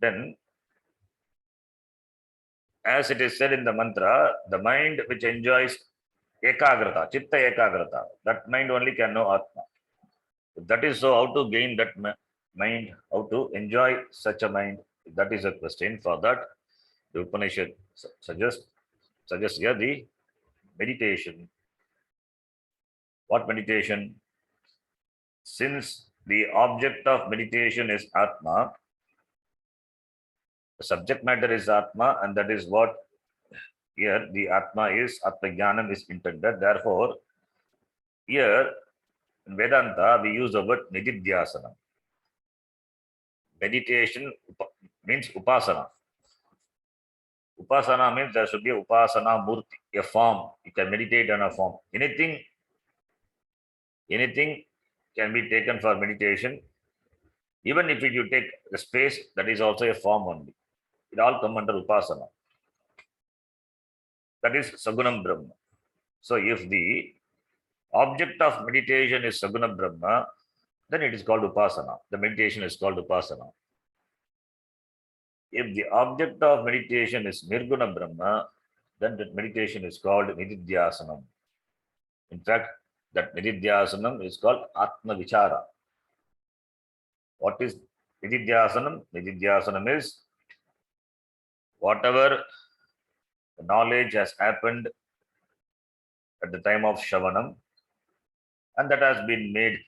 Speaker 1: Then, as it is said in the mantra, the mind which enjoys ekagrata, chitta ekagrata, that mind only can know Atma. If that is so, how to gain that mind, how to enjoy such a mind? That is a question. For that, the Upanishad suggests here the meditation. What meditation? Since the object of meditation is Atma, the subject matter is Atma, and that is what here the Atma is, Atma Jnanam is intended. Therefore, here in Vedanta, we use the word Nididhyasana. Meditation means Upasana. Upasana means there should be Upasana Murti, a form. You can meditate on a form. Anything can be taken for meditation. Even if you take the space, that is also a form only. It all come under Upasana. That is Sagunam Brahma. So if the object of meditation is Saguna Brahma, then it is called Upasana. The meditation is called Upasana. If the object of meditation is Nirguna Brahma, then that meditation is called Nididhyasanam. In fact, that Nididhyasanam is called Atma Vichara. What is Nididhyasanam? Nididhyasanam is whatever knowledge has happened at the time of Shavanam, and that has been made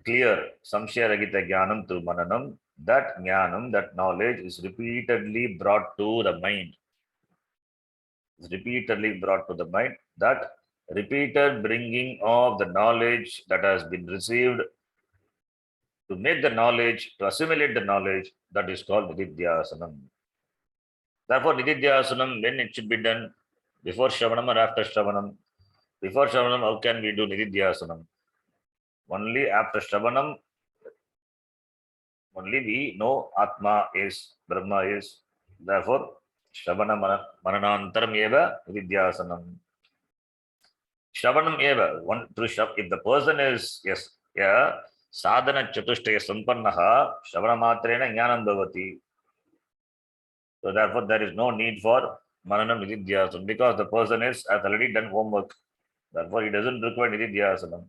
Speaker 1: clear, Samshaya Ragita Jnanam through Mananam, that Jnanam, that knowledge is repeatedly brought to the mind. Is repeatedly brought to the mind. That repeated bringing of the knowledge that has been received, to make the knowledge, to assimilate the knowledge, that is called Nididhyasanam. Therefore, Nididhyasanam, when it should be done, before Shravanam or after Shravanam? Before Shravanam, how can we do Nididhyasanam? Only after Shravanam, only we know Atma is, Brahma is. Therefore, Shravana Mananantaram eva Nididhyasanam. Shravanam eva, one through if the person is, yes, yeah, sadhana chatushtaya sampannaha, Shravana matrena jnanam bhavati. So therefore, there is no need for Mananam Nididhyasanam, because the person has already done homework. Therefore, he doesn't require Nididhyasanam.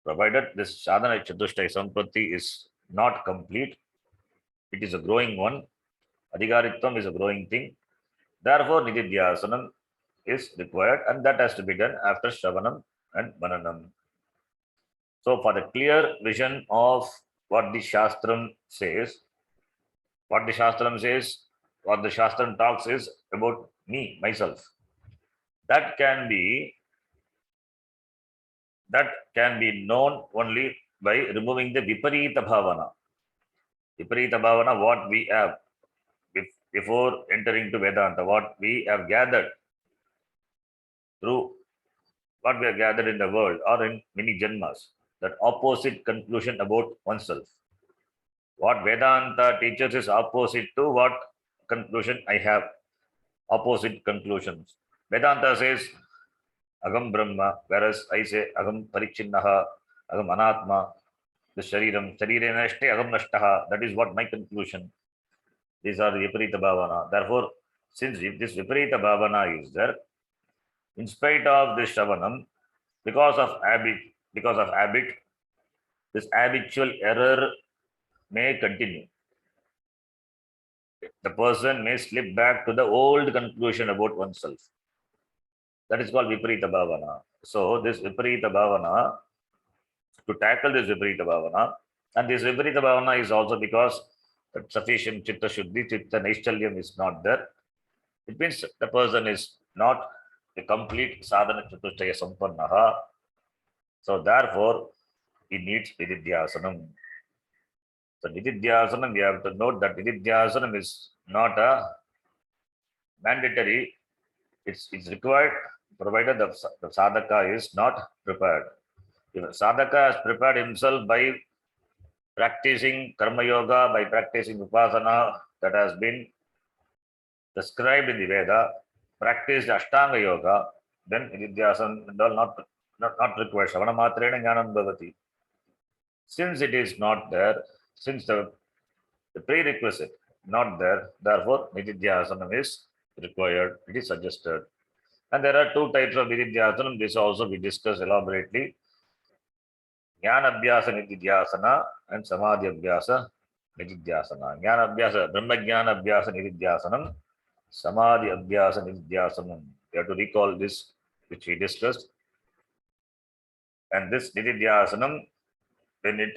Speaker 1: Provided this sadhana chatushtaya sampatti is not complete, it is a growing one. Adhikaritvam is a growing thing. Therefore, Nididhyasanam is required, and that has to be done after Shravanam and Mananam. So, for the clear vision of what the Shastram says, what the Shastram talks is about me, myself. That can be known only by removing the Viparita Bhavana. Viparita Bhavana, what we have before entering to Vedanta, what we have gathered through what we have gathered in the world or in many janmas, that opposite conclusion about oneself. What Vedanta teaches is opposite to what conclusion I have. Opposite conclusions. Vedanta says Agam Brahma, whereas I say Agam Parichinnaha, Agam Anatma, the Shariram, Sharirena Nashte, Agam Nashtaha. That is what my conclusion. These are the Viparita Bhavana. Therefore, since this Viparita Bhavana is there, In spite of this Shravanam, because of habit, this habitual error may continue. The person may slip back to the old conclusion about oneself. That is called Viparita Bhavana. So this Viparita Bhavana, to tackle this Viparita Bhavana, and this Viparita Bhavana is also because sufficient Chitta Shuddhi, Chitta Naishchalyam is not there. It means the person is not a complete sadhana chatushtaya sampannaha. So therefore, he needs Nididhyasanam. So Nididhyasanam, we have to note that Nididhyasanam is not a mandatory. It's required provided the sadhaka is not prepared. If sadhaka has prepared himself by practicing karma yoga, by practicing upasana that has been prescribed in the Veda, practiced Ashtanga yoga, then Nididhyasanam not required. Shravana matrena jnanam bhavati. Since it is not there, since the prerequisite not there, therefore Nididhyasanam is required, it is suggested. And there are two types of Nididhyasanam. This also we discussed elaborately. Jnana Abhyasa Nididhyasana and Samadhi Abhyasa Nididhyasana. Jnana Abhyasa, Brahma Jnana Abhyasa Nididhyasanam, Samadhi Abhyasa Nididhyasanam. You have to recall this, which we discussed. And this Nididhyasanam, when it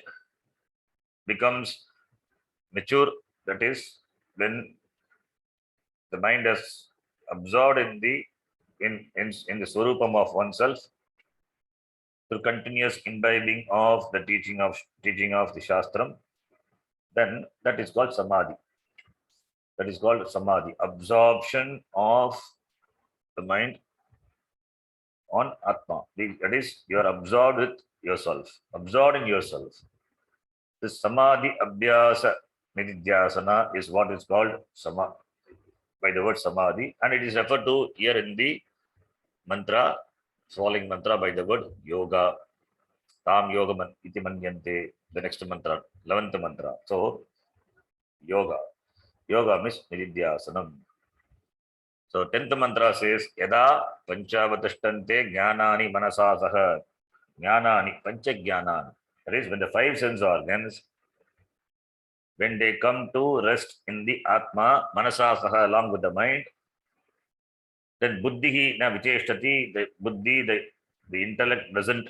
Speaker 1: becomes mature, that is, when the mind has absorbed in the Swarupam of oneself, through continuous imbibing of the teaching of the Shastram, then that is called Samadhi. That is called Samadhi, absorption of the mind on Atma. That is, you are absorbed with yourself, absorbed in yourself. This Samadhi Abhyasa Nididhyasana is what is called Samadhi, by the word Samadhi, and it is referred to here in the mantra, following mantra, by the word Yoga. Tam Yoga iti manyante, the next mantra, 11th mantra. So, Yoga. Yoga means Nididhyasanam. So, 10th mantra says, Yada Panchavatashthante Jnanani Manasasaha. Jnanani, Pancha Jnanani. That is, when the five sense organs, when they come to rest in the Atma, Manasasaha, along with the mind, then Buddhihi na Vicheshtati, the Buddhi, the intellect doesn't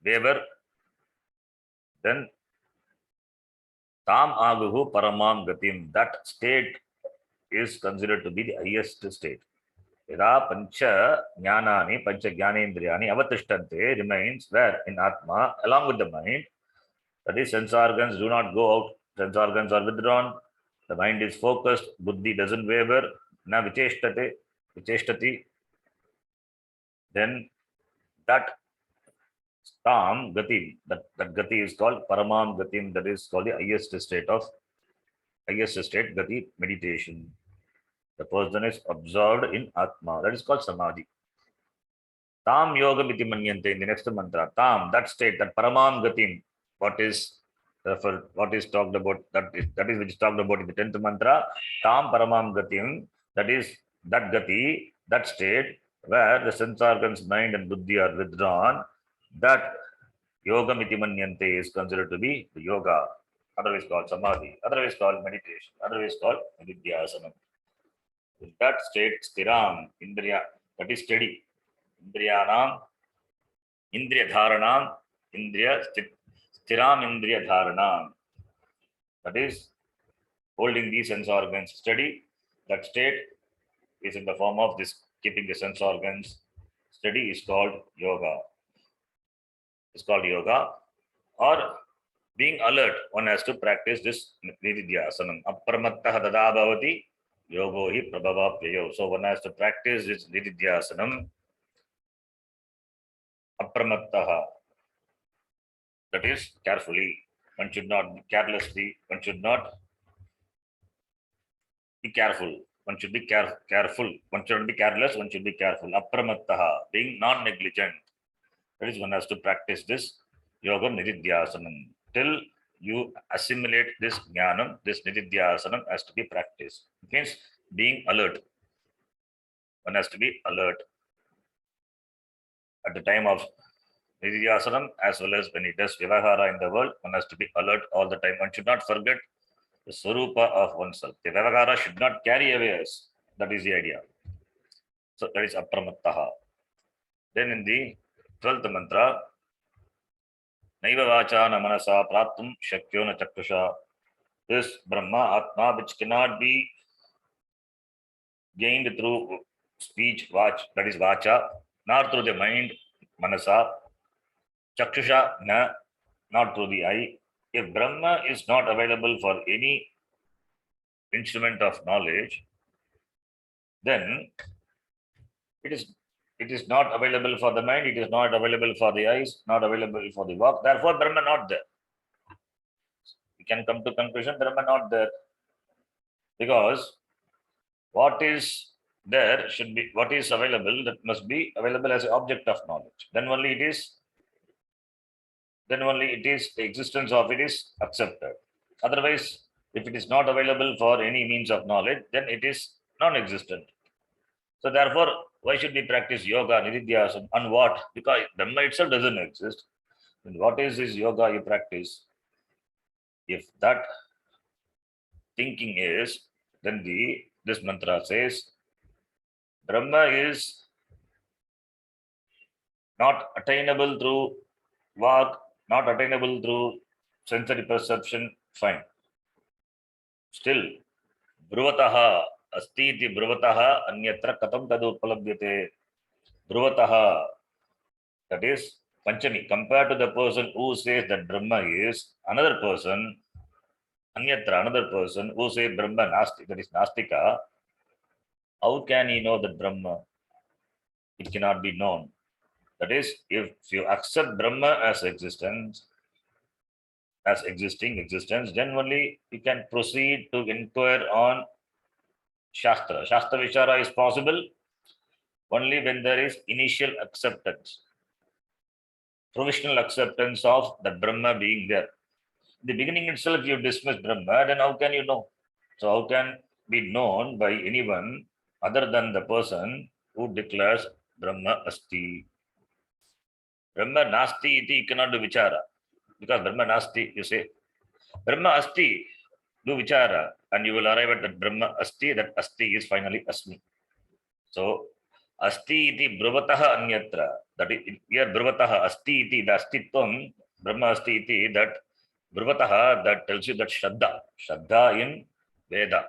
Speaker 1: waver, then Tam Aguhu Paramam Gatim, that state is considered to be the highest state. Yada Pancha Jnanani, Pancha Jnanendriyani, Avatishthante remains where in Atma, along with the mind, that is, sense organs do not go out, sense organs are withdrawn, the mind is focused, Buddhi doesn't waver, na Vicheshtati, then that Tam Gatim, that Gati is called Paramam Gatim, that is called the highest state, Gati, meditation. The person is absorbed in Atma. That is called Samadhi. Tam Yoga Iti Manyante in the next mantra. Tam, that state, that Paramam Gatim, what is talked about, that is which is talked about in the 10th mantra. Tam Paramam Gatim, that is that Gati, that state where the sense organs, mind and buddhi are withdrawn. That Yoga Iti Manyante is considered to be the yoga, otherwise called Samadhi, otherwise called meditation, otherwise called Nididhyasanam. In that state, Stiram, Indriya, that is steady. Indriyanam, Indriya Dharanam, Stiram Indriya Dharanam. That is holding these sense organs steady. That state is in the form of this, keeping the sense organs steady is called yoga. It's called yoga. Or being alert, one has to practice this Nididhyasanam. Apramattaha dada bhavati yogo hi prabhava. So one has to practice this Nididhyasanam. Apramattaha. That is carefully. One should not be carelessly. One should not be careful. One should be careful. One shouldn't be careless. One should be careful. Apramattaha, being non-negligent. That is, one has to practice this yoga Nididhyasanam till you assimilate this jnanam. This Nididhyasanam has to be practiced. It means being alert. One has to be alert. at the time of Nididhyasanam, as well as when he does Vyavahara in the world, one has to be alert all the time. One should not forget the Swarupa of oneself. The Vyavahara should not carry away us. That is the idea. So that is Apramattaha. Then in the 12th mantra, Naiva Vacha na Manasa Pratum Shakyo na Chakrusha. This Brahma, Atma, which cannot be gained through speech, vach, that is Vacha, nor through the mind, Manasa, Chakshusha, na, not through the eye. If Brahma is not available for any instrument of knowledge, then it is not available for the mind, it is not available for the eyes, not available for the walk. Therefore, Brahma not there. We can come to conclusion, Brahma not there. Because what is there should be, what is available, that must be available as an object of knowledge. Then only it is the existence of it is accepted. Otherwise, if it is not available for any means of knowledge, then it is non-existent. So therefore, why should we practice yoga, nididhyasana, and what? Because Brahma itself doesn't exist. And what is this yoga you practice? If that thinking is, then this mantra says, Brahma is not attainable through walk, not attainable through sensory perception, fine. Still, Bruvataha, Astiti Bruvataha, Anyatra Katam Tadu Palabhyate. Bruvataha, that is Panchami, compared to the person who says that Brahma is another person, Anyatra, another person who says Brahma Nasti, that is Nastika, how can he know that Brahma? It cannot be known. That is, if you accept Brahma as existence, as existing existence, then only you can proceed to inquire on Shastra. Shastra Vichara is possible only when there is initial acceptance, provisional acceptance of the Brahma being there. In the beginning itself, you dismiss Brahma, then how can you know? So, how can be known by anyone other than the person who declares Brahma Asti? Brahma Nasti iti, you cannot do Vichara. Because Brahma Nasti, you say, Brahma Asti, do Vichara, and you will arrive at that Brahma Asti, that Asti is finally Asmi. So, Asti iti Bruvataha Anyatra, that is, here Bruvataha Asti iti, the Astitvam, Brahma Asti iti, that Bruvataha, that tells you that Shraddha in Veda.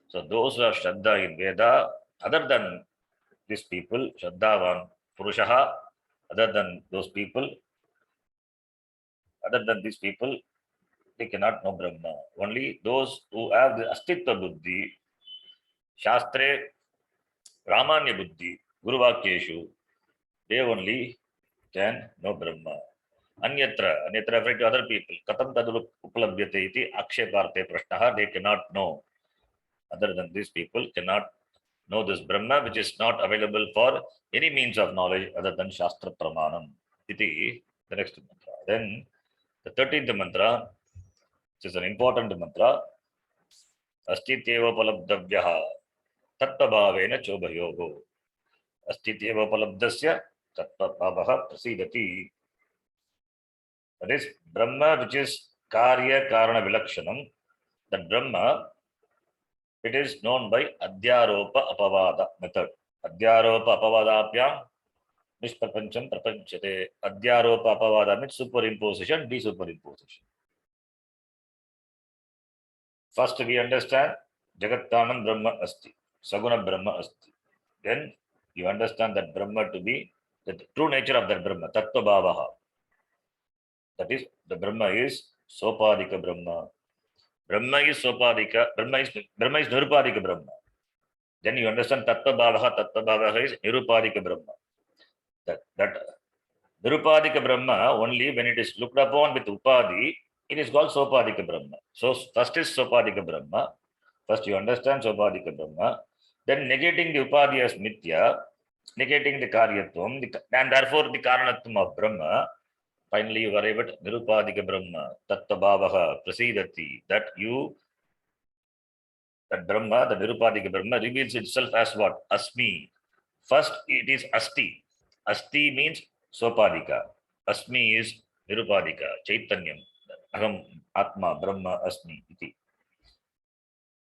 Speaker 1: So, those who have Shraddha in Veda, other than these people, Shraddhavan Purushaha, other than these people, they cannot know Brahma. Only those who have the Astitva Buddhi, Shastre, Ramanya Buddhi, Guru Vakyeshu, they only can know Brahma. Anyatra referring to other people. Katam tadu upalabhyate iti aksheparte prashnaha, they cannot know. Other than these people cannot know this Brahma, which is not available for any means of knowledge other than Shastra Pramanam. Iti, the next mantra. Then the 13th mantra, which is an important mantra, Astityeva palabdavyaha tattva chobhayogo. Astityeva palabdasya tattva prasidati. That is Brahma, which is Karya Karana Vilakshanam. That Brahma, it is known by Adhyaropa Apavada method. Adhyaropa Apavadapyam Nishprapancham Prapanchate. Adhyaropa Apavada means superimposition, desuperimpposition. First we understand Jagattanam Brahma Asti, Saguna Brahma Asti. Then you understand that Brahma to be the true nature of that Brahma, Tattva Bhavaha. That is, the Brahma is Sopadika Brahma. Brahma is Sopadika, Brahma is Nirupadika Brahma. Then you understand Tattva Bhavaha is Nirupadika Brahma. That Nirupadika Brahma, only when it is looked upon with Upadi, it is called Sopadika Brahma. So first is Sopadika Brahma. First you understand Sopadika Brahma. Then negating the Upadi as Mithya, negating the Karyatvam, and therefore the Karanatvam of Brahma. Finally, you arrive at Nirupadika Brahma, Tattva Bhavaha, Prasidati, that Brahma, the Nirupadika Brahma, reveals itself as what? Asmi. First, it is Asti. Asti means Sopadika. Asmi is Nirupadika, Chaitanyam. Aham Atma, Brahma, Asmi, iti.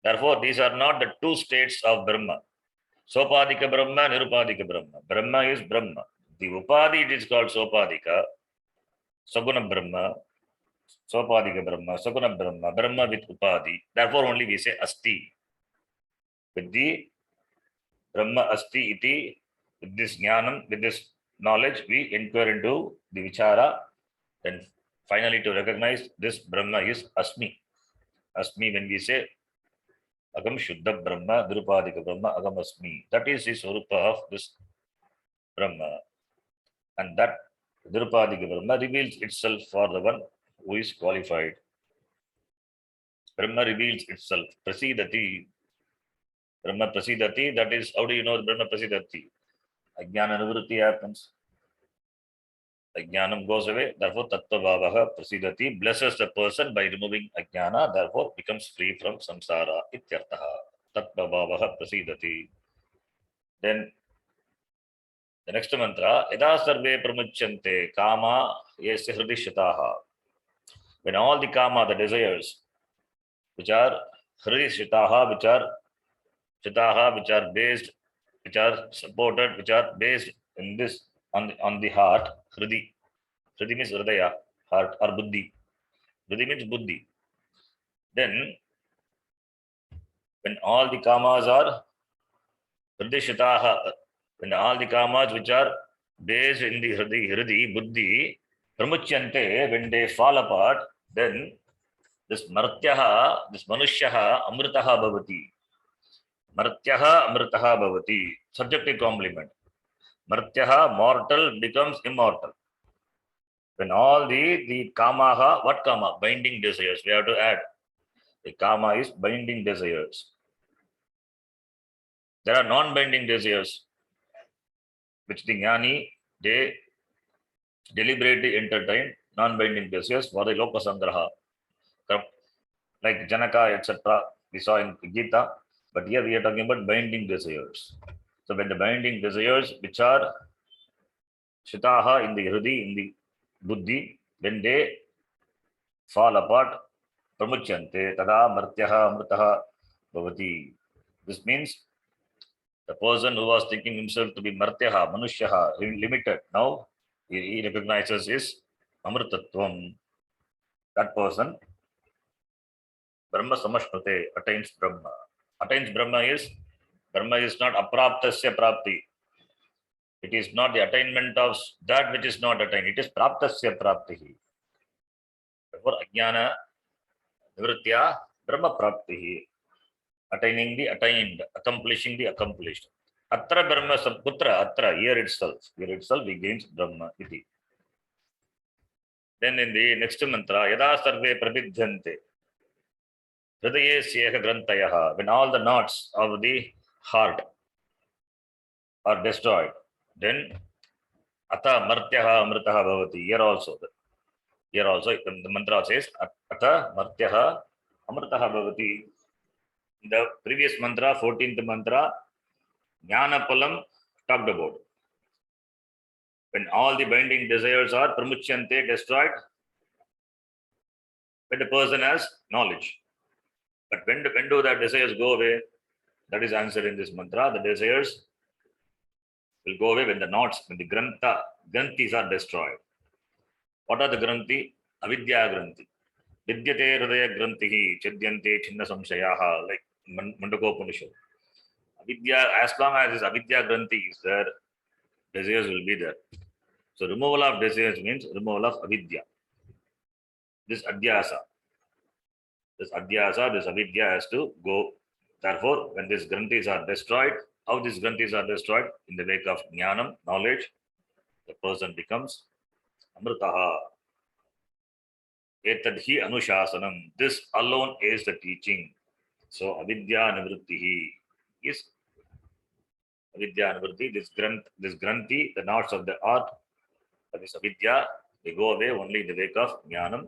Speaker 1: Therefore, these are not the two states of Brahma. Sopadika Brahma, Nirupadika Brahma. Brahma is Brahma. The Upadi it is called Sopadika, Saguna Brahma, Sopadika Brahma, Saguna Brahma, Brahma with Upadi. Therefore, only we say Asti. With the Brahma Asti iti, with this Jnanam, with this knowledge, we inquire into the Vichara, then finally to recognize this Brahma is Asmi. Asmi, when we say Agam Shuddha Brahma, Nirupadika Brahma, Agam Asmi. That is the Swarupa of this Brahma. And that Nirupadika Brahma reveals itself for the one who is qualified. Brahma reveals itself. Prasidati. Brahma Prasidati, that is, how do you know Brahma Prasidati? Ajnana Nivritti happens. Ajnanam goes away, therefore Tattva Bhavaha Prasidati blesses the person by removing Ajnana, therefore becomes free from samsara. Ityartaha. Tattva Bhavaha Prasidati. Then the next mantra, Yada Sarve Pramuchyante Kama Yesya Hridi Shitaha. When all the Kama, the desires, which are Hridi Shitaha, which are based, which are supported, which are based in this on the heart, Hridi. Hridi means Hridaya, heart or Buddhi. Hridi means Buddhi. Then, when all the Kamas are Hridi Shitaha, when all the Kamas which are based in the Hridi, Buddhi, Pramuchyante, when they fall apart, then this Martyaha, this Manushyaha, Amritaha Bhavati. Martyaha, Amritaha Bhavati. Subjective complement. Martyaha, mortal, becomes immortal. When all the Kamaha, what Kama? Binding desires. We have to add. The Kama is binding desires. There are non-binding desires, which the Jnani, they deliberately entertain non-binding desires for the Loka Sangraha. Like Janaka, etc. We saw in Gita, but here we are talking about binding desires. So when the binding desires, which are Shitaha in the Hridi, in the Buddhi, when they fall apart, Pramuchyante, Tada Martyaha Amritaha Bhavati. This means the person who was thinking himself to be Martyaha, Manushyaha, limited, now he recognizes his Amritatvam. That person, Brahma Samashnute, attains Brahma. Attains Brahma is not apraptasya prapti. It is not the attainment of that which is not attained. It is praptasya prapti. Therefore, Ajnana Nivritya Brahma prapti. Attaining the attained, accomplishing the accomplished. Atra Brahma Samputra, Atra, here itself he gains Brahma iti. Then in the next mantra, Yada Sarve Prabidhyante, Hridaye Syeha Grantayaha, when all the knots of the heart are destroyed, then Ata Martyaha Amritaha Bhavati, here also the mantra says, Ata Martyaha Amritaha Bhavati. In the previous mantra, 14th mantra, Jnana Palam talked about. When all the binding desires are pramuchyante, destroyed, when the person has knowledge. But when do the desires go away? That is answered in this mantra. The desires will go away when the knots, when the granthis are destroyed. What are the granthi? Avidya granthi. Vidyate hridaya granthihi, chidyante chinna samshayaha, like Mundakopanishad. Avidya, as long as this avidya granthi is there, desires will be there. So removal of desires means removal of avidya. This adyasa, this avidya has to go. Therefore, when these granthis are destroyed, how these granthis are destroyed? In the wake of jnanam, knowledge, the person becomes amritaha. Etadhi anushasanam. This alone is the teaching. So avidya nivrittihi is avidya nivritti. This granthi, the knots of the heart, that is avidya, they go away only in the wake of jnanam.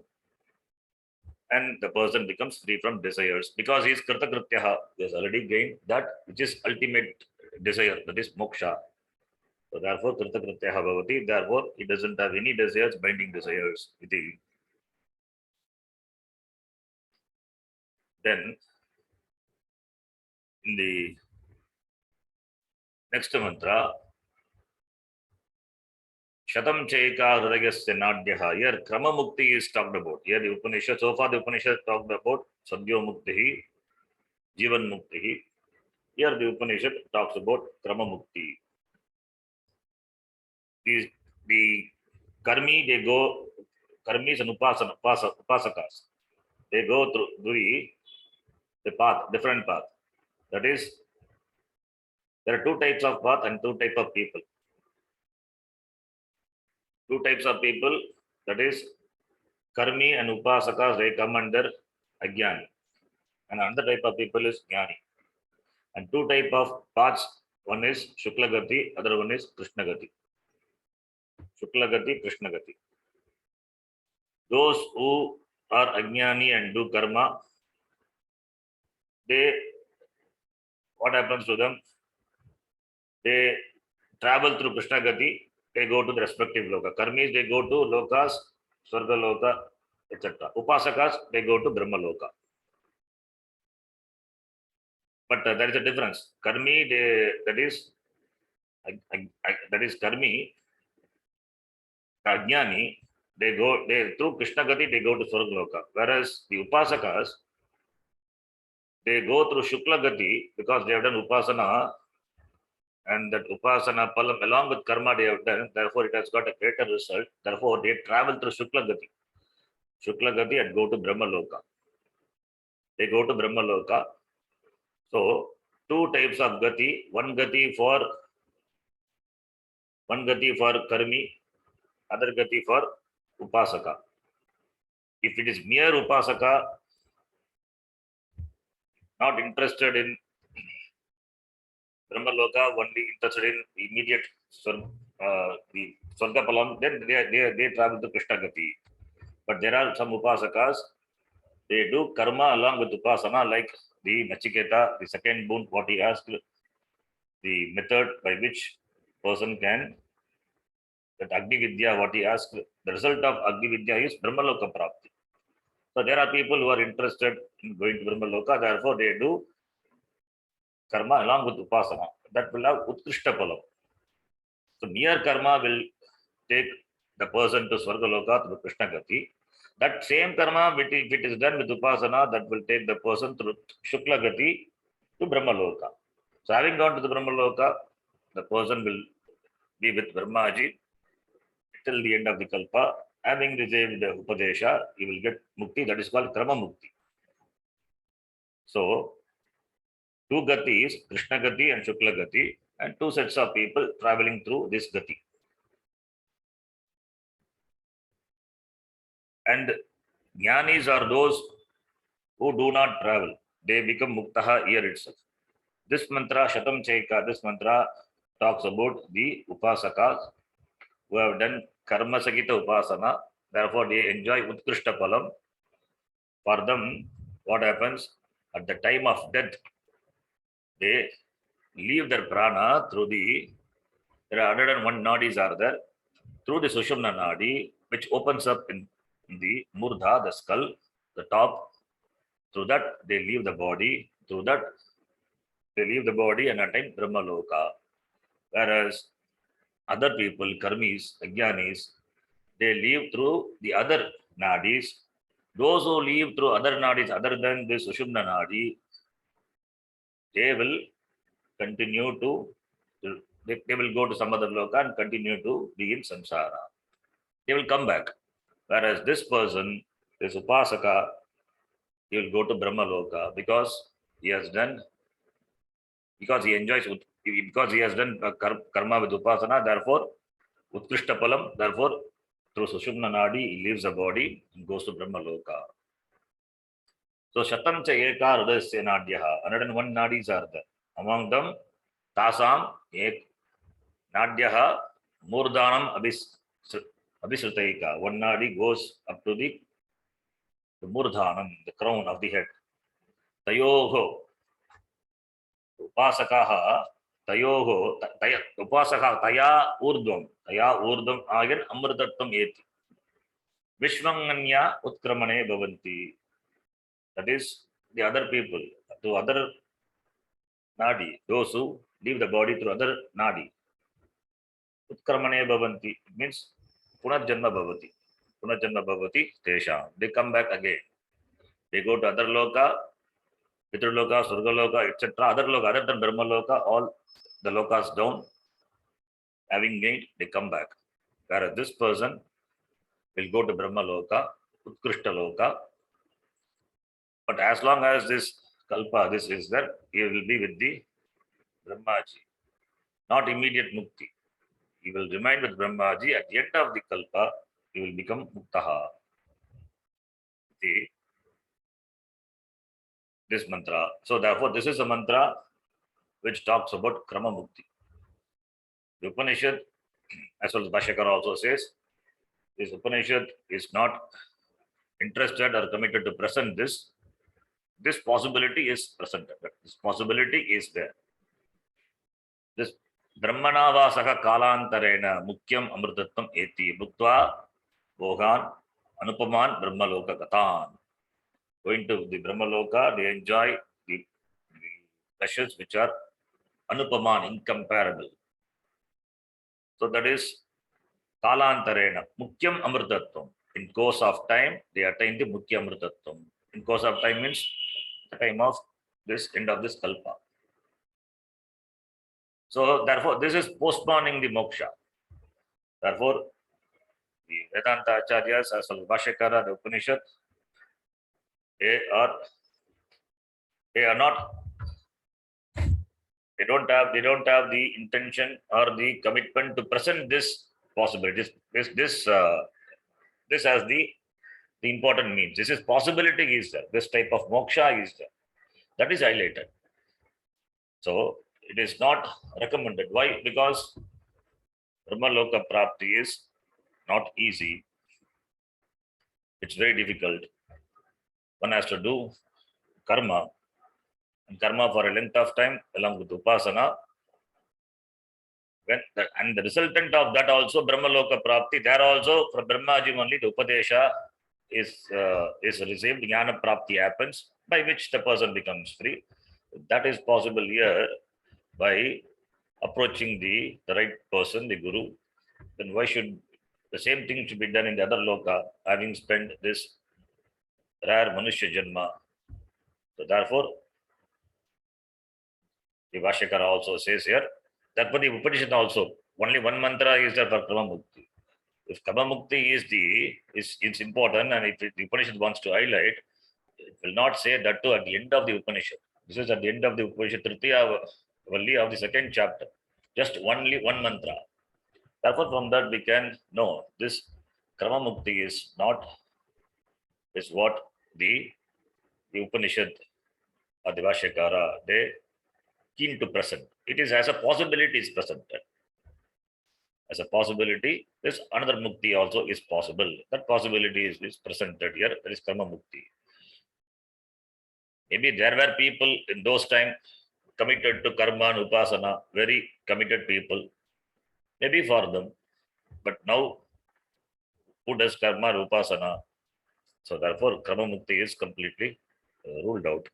Speaker 1: And the person becomes free from desires because he is kritakrityaha. He has already gained that which is ultimate desire, that is moksha. So therefore, Kritakrityaha bhavati. Therefore, it doesn't have any desires, binding desires. Then, in the next mantra, Shatam Chaika Hridayasya Nadyaha. Here, Krama Mukti is talked about. Here, the Upanishad, so far the Upanishad talked about Sadhyo Mukti, Jivan Mukti. Here, the Upanishad talks about Krama Mukti. The Karmi, they go, Karmis and Upasakas. They go through the path, different path. That is, there are two types of path and two types of people. Two types of people, that is, Karmi and Upasakas, they come under Ajnani. And another type of people is Jnani. And two type of paths, one is Shuklagati, other one is Krishnagati. Shuklagati, Krishnagati. Those who are Ajnani and do karma, what happens to them? They travel through Krishnagati, they go to the respective loka. Karmis, they go to lokas, Swarga loka, etc. Upasakas, they go to Brahma loka. But there is a difference. Karmi, that is Karmi, Ajnani, they through Krishnagati, they go to Swarga loka. Whereas the Upasakas, they go through Shuklagati because they have done Upasana, and that Upasana Palam along with karma they have done, therefore it has got a greater result. Therefore, they travel through Shuklagati and go to Brahma loka. They go to Brahma loka. So, two types of gati, one gati for karmi, other gati for upasaka. If it is mere upasaka, not interested in Brahma loka, only interested in immediate the Swarga Palam, then they travel to Krishna gati. But there are some upasakas, they do karma along with upasana, like the Nachiketa, the second boon, what he asked, the method by which person can, that Agni Vidya, what he asked, the result of Agni Vidya is Brahmaloka Prapti. So there are people who are interested in going to Brahmaloka, therefore they do karma along with upasana. That will have Utkrishta Palam. So mere karma will take the person to Swargaloka through Krishna Gati. That same karma, if it is done with upasana, that will take the person through Shukla Gati to Brahmaloka. So having gone to the Brahmaloka, the person will be with Brahmaji till the end of the Kalpa. Having received the Upadesha, he will get Mukti, that is called Krama Mukti. So, two Gatis, Krishna Gati and Shukla Gati, and two sets of people traveling through this Gati. And Jnanis are those who do not travel. They become Muktaha here itself. This mantra, Shatam Chaika, this mantra talks about the Upasakas who have done Karma Sakita Upasana. Therefore, they enjoy Utkrishta Palam. For them, what happens? At the time of death, they leave their prana through there are 101 nadis are there, through the Sushumna nadi, which opens up in the Murdha, the skull, the top. Through that, they leave the body. Through that, they leave the body and attain Brahmaloka. Whereas other people, Karmis, Ajnanis, they leave through the other nadis. Those who leave through other nadis other than the Sushumna nadi, they will continue they will go to some other loka and continue to be in samsara. They will come back. Whereas this person, this upasaka, he will go to Brahma loka because he has done, because he enjoys, because he has done karma with upasana, therefore, utkrishta palam, therefore, through Sushumna nadi, he leaves the body and goes to Brahma loka. So, Shatam cha eka hridayasya nadyaha, 101 nadis are there. Among them, tasam ek nadyaha murdanam abhisrutaika. One nadi goes up to the murdhanam, the crown of the head. Tayoho upasakaha Tayoho, Upasaka, Taya Urdhvam again Amritattvam eti. Vishwanganya Utkramane Bhavanti. That is the other people, to other nadi, those who leave the body through other nadi. Utkramane Bhavanti means Punarjanma Bhavati. Punarjanma Bhavati, Tesham. They come back again. They go to other loka, Pitraloka, Surgaloka, etc. Other loka, other than Brahma loka, all the lokas down, having gained, they come back. Whereas this person will go to Brahma loka, Utkrishta loka. But as long as this kalpa, this is there, he will be with the Brahmaji. Not immediate mukti. He will remain with Brahmaji. At the end of the kalpa, he will become muktaha. This mantra. So therefore, this is a mantra which talks about krama mukti. The Upanishad, as well as Bhashyakara also says, this Upanishad is not interested or committed to present this. This possibility is presented. This possibility is there. This Brahmanavasaka kalantarena mukyam amritatvam eti bhuktva bhogan anupaman brahmaloka gatan. Going to the Brahmaloka, they enjoy the pleasures which are anupaman, incomparable. So that is kalantarena mukyam amritatvam. In course of time, they attain the mukya amritatvam. In course of time means the time of this end of this kalpa. So therefore, this is postponing the moksha. Therefore, the Vedanta Acharyas as well as Bhashyakara, the Upanishad, they are not, they don't have the intention or the commitment to present this possibility. This has the important means. This is possibility is there. This type of moksha is there. That is highlighted. So it is not recommended. Why? Because Brahmaloka Prapti is not easy. It's very difficult. One has to do karma, and karma for a length of time along with upasana. And the resultant of that also Brahmaloka Prapti, there also from Brahmaji only the Upadesha is received, Jnana Prapti happens, by which the person becomes free. That is possible here by approaching the right person, the Guru. Then why should the same thing should be done in the other loka, having spent this rare Manushya Janma? So therefore, the Bhashyakara also says here that for the Upanishad also, only one mantra is there for Krama Mukti. If Krama Mukti is important, and if the Upanishad wants to highlight, it will not say that too at the end of the Upanishad. This is at the end of the Upanishad, Tritiya Valli of the second chapter. Just only one mantra. Therefore, from that we can know this Krama Mukti is what the Upanishad or the Bhashyakara, they keen to present. It is as a possibility is presented. As a possibility, this another mukti also is possible. That possibility is presented here. That is karma mukti. Maybe there were people in those times committed to karma and upasana, very committed people. Maybe for them. But now, who does karma and upasana? So therefore, karma mukti is completely ruled out.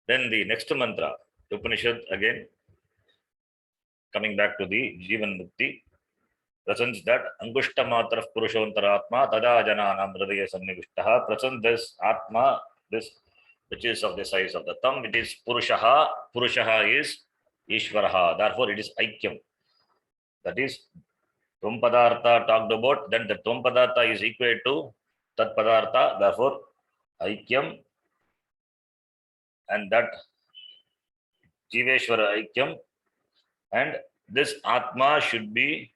Speaker 1: Then the next mantra, Upanishad again, coming back to the Jivan Mukti, presents that Angushta Matra Purushontara Tada Jananam Hridaya Sannivishtaha, presents this Atma, this which is of the size of the thumb, it is Purushaha. Purushaha is Ishvaraha, therefore it is Aikyam. That is Tvam Padartha talked about, then the Tvam Padartha is equal to Tat Padartha, therefore Aikyam, and that Jiveshwara Aikyam, and this Atma should be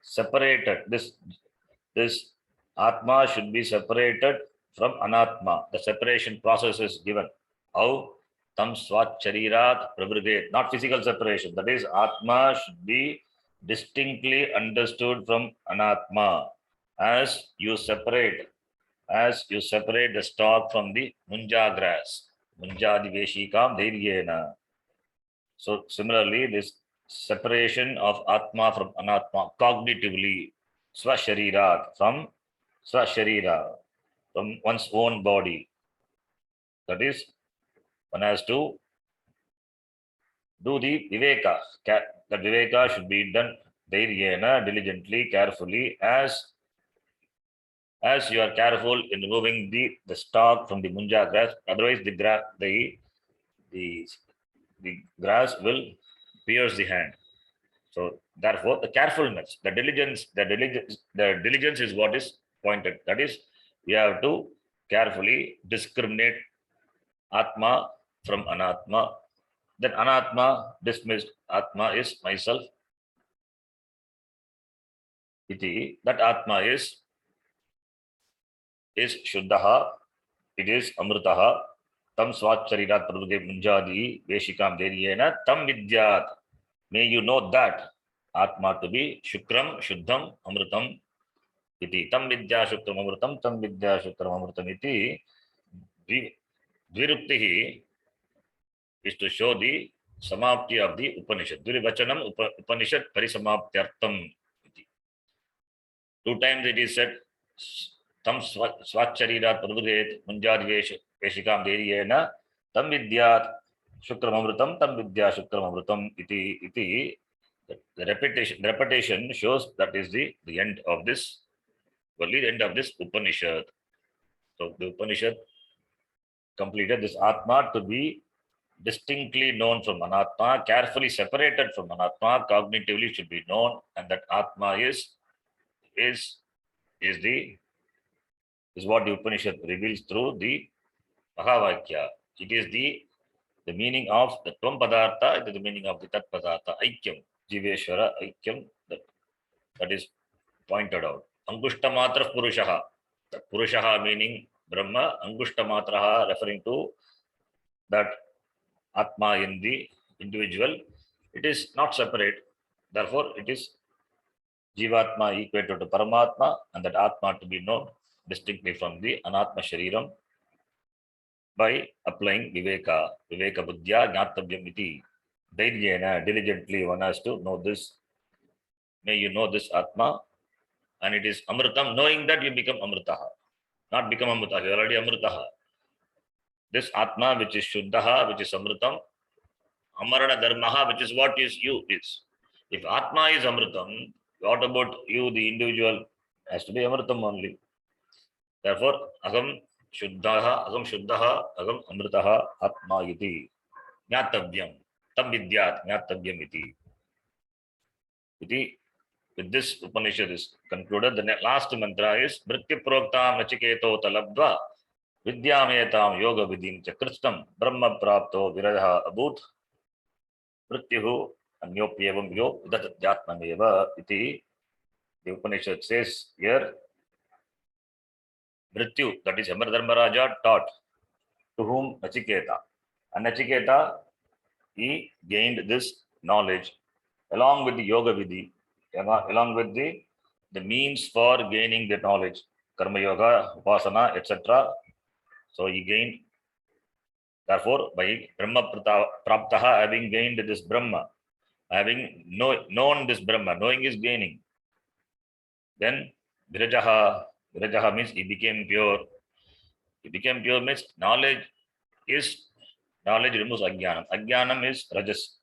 Speaker 1: separated. This Atma should be separated from Anatma. The separation process is given. How? Tam Swat Charirat Pravrget. Not physical separation. That is, Atma should be distinctly understood from Anatma. As you separate the stalk from the Munja grass. Munja Diveshikam Dairyena. So similarly, this separation of Atma from Anatma cognitively, Swasharirat, from Swasharira, from one's own body. That is, one has to do the Viveka. The Viveka should be done dhairyena, diligently, carefully, as you are careful in removing the stalk from the munja grass. Otherwise, the, the grass will pierce the hand. So therefore, the carefulness, the diligence is what is pointed. That is, we have to carefully discriminate Atma from Anatma. Then Anatma dismissed, Atma is myself. Iti, that Atma is Shuddhaha, it is Amritaha, tam swacharirat praduge munjadi veshikam deriyena tam vidyat. May you know that Atma to be Shukram, Shuddham, Amritam. Iti tam vidya Shukram Amritam, tam vidya Shukram Amritam iti. Dviruktihi is to show the samapti of the Upanishad. Dvirvachanam Upanishad Parisamaptyartam. Two times it is said, tam swacharirat praduget munjadi veshikam deriyena tam vidyat Shukram Amritam, tam vidya Shukram Amritam iti. The repetition shows that is the end of this, only the end of this Upanishad. So the Upanishad completed this Atma to be distinctly known from Anatma, carefully separated from Anatma, cognitively should be known, and that Atma is what the Upanishad reveals through the Mahavakya. It is the meaning of the Tvam Padartha, it is the meaning of the Tat Padartha, Aikyam, Jiveshwara Aikyam, that is pointed out. Angushtamatra Purushaha, the Purushaha meaning Brahma, Angushtamatra referring to that Atma in the individual. It is not separate, therefore it is Jivatma equated to Paramatma, and that Atma to be known distinctly from the Anatma Shariram by applying Viveka Buddhya Jnatavyam iti. Dhairyena, diligently one has to know this. May you know this Atma, and it is Amritam. Knowing that you become Amritaha, not become Amritaha, you are already Amritaha. This Atma which is Shuddhaha, which is Amritam, Amarana Dharmaha, which is what is you is. If Atma is Amritam, what about you, the individual? Has to be Amritam only. Therefore, Agam Shuddhaha, Agam Amritaha, Atma iti. Jnatavyam, tam vidyat, Jnatavyam iti. With this Upanishad is concluded. The last mantra is Mrityu Proktam Nachiketo Talabdva Vidyametam Yoga Vidim Chakristam Brahma Prapto Viraha Abhut Mrityuhu Anyopyevam Yo Vidatatjatmameva iti. The Upanishad says here, Mrityu, that is Yamardharmaraja, taught to whom? Nachiketa. And Nachiketa, he gained this knowledge along with the Yoga Vidhi, along with the means for gaining the knowledge, Karma Yoga, Upasana, etc. So he gained. Therefore, by Brahma Praptaha, having gained this Brahma, having known this Brahma, knowing is gaining. Then Virajaha means he became pure. He became pure means knowledge removes Ajnanam. Ajnanam is Rajas.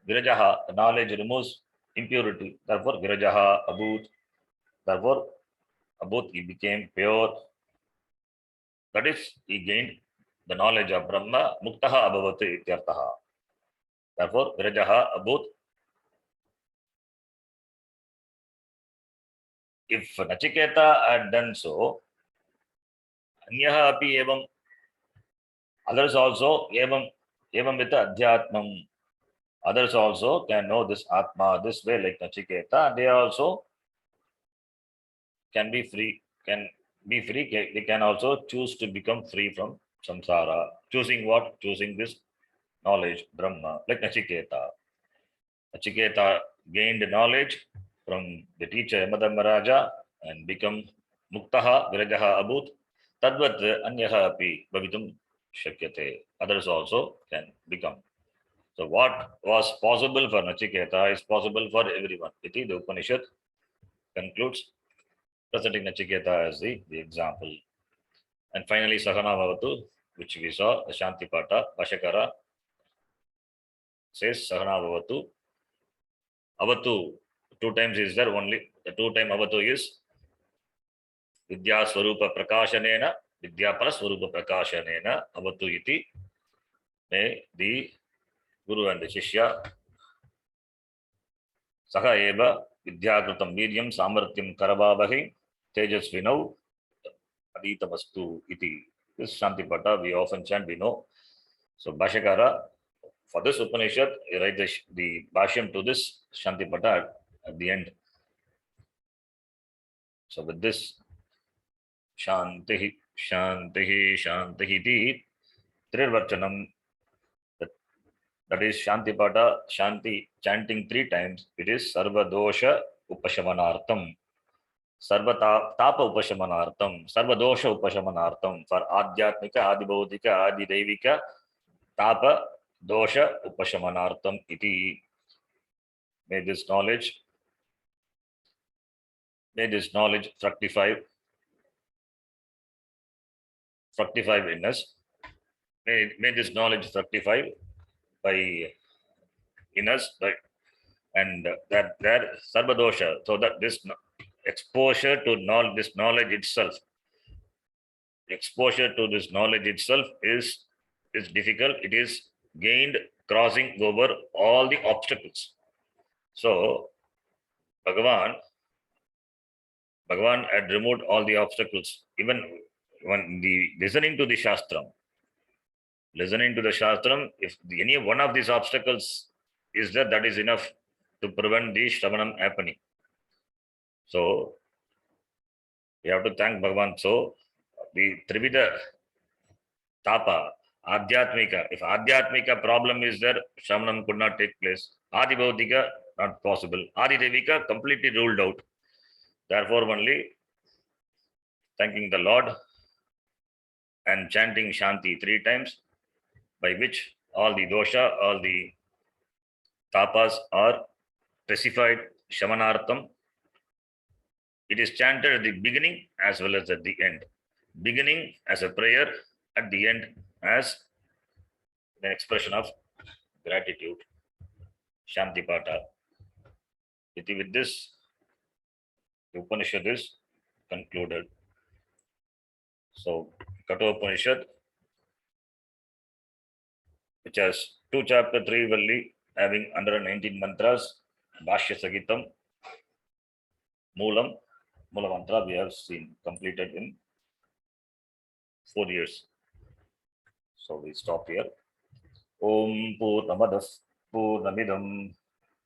Speaker 1: Virajaha, knowledge removes impurity. Therefore, Virajaha, Abhut. Therefore, Abhut, he became pure. That is, he gained the knowledge of Brahma. Muktaha Abhavati ityartaha. Therefore, Virajaha, Abhut. If Nachiketa had done so, Anyaha api evam, others also evam with Adhyatmam. Others also can know this Atma this way, like Nachiketa. They also can be free. They can also choose to become free from samsara. Choosing what? Choosing this knowledge, Brahma, like Nachiketa. Nachiketa gained knowledge from the teacher Yamadharmaraja and become Muktaha, Virajaha Abhut. Tadvat Anyaha api Bhavitum Shakyate. Others also can become. So what was possible for Nachiketa is possible for everyone. Iti the Upanishad concludes, presenting Nachiketa as the example. And finally, Sahana Bhavatu, which we saw, the Shanti Pata, Bashakara says Sahana Bhavatu. Avatu, 2 times is there only. The 2-time Avatu is Vidya Swarupa Prakashanena, Vidyapala Swarupa Prakashanena, Avatu iti. May the Guru and the Shishya Saha Eva Vidyakrutam Vidyam Samartyam Karabavahi Tejasvinau Aditavastu iti. This Shanti Pata we often chant, we know. So Bhashakara, for this Upanishad, you write the Bhashyam to this Shanti Pata at the end. So with this Shantihi, Shantihi, Shantihi, Trirvachanam, that is Shanti Pata, Shanti chanting 3 times, it is Sarva Dosha Upashamanartham, Sarva Tapa Upashamanartham, Sarva Dosha Upashamanartham, for Adhyatmika, Adibodhika, Adidevika, Tapa Dosha Upashamanartham iti. May this knowledge fructify in us. May this knowledge fructify by in us, and that there sarvadosha, so that this exposure to knowledge, this knowledge itself, exposure to this knowledge itself is difficult. It is gained crossing over all the obstacles. So Bhagavan had removed all the obstacles. Even when listening to the Shastram, if any one of these obstacles is there, that is enough to prevent the Shravanam happening. So we have to thank Bhagavan. So the Trivida Tapa, Adhyatmika, if Adhyatmika problem is there, Shravanam could not take place. Adi Bhaudika, not possible. Adi Devika, completely ruled out. Therefore, only thanking the Lord and chanting Shanti 3 times, by which all the dosha, all the tapas are specified Shamanartham. It is chanted at the beginning as well as at the end. Beginning as a prayer, at the end as an expression of gratitude. Shanti Pata. With this, the Upanishad is concluded. So, Kaṭhopaniṣat, which has 2 chapter 3 valli, having 119 mantras, Bhashya Sagitam, Mula mantra we have seen completed in 4 years. So we stop here. Om Purnamadah Purnamidam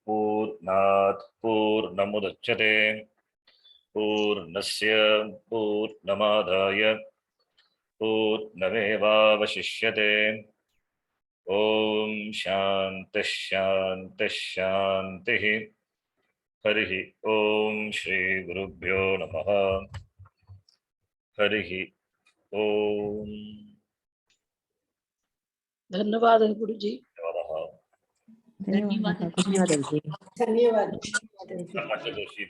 Speaker 1: Purnat Purnamudachyate Purnasya Purnamadaya Purnamevavashishyate. Om Shanti Shanti Shanti. Harihi Om Shri Gurubhyo Namaha. Harihi Om.
Speaker 2: धन्यवाद गुरुजी.
Speaker 3: धन्यवाद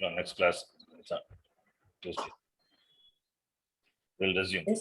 Speaker 1: From next class, Tuesday. We'll resume.
Speaker 3: Yes.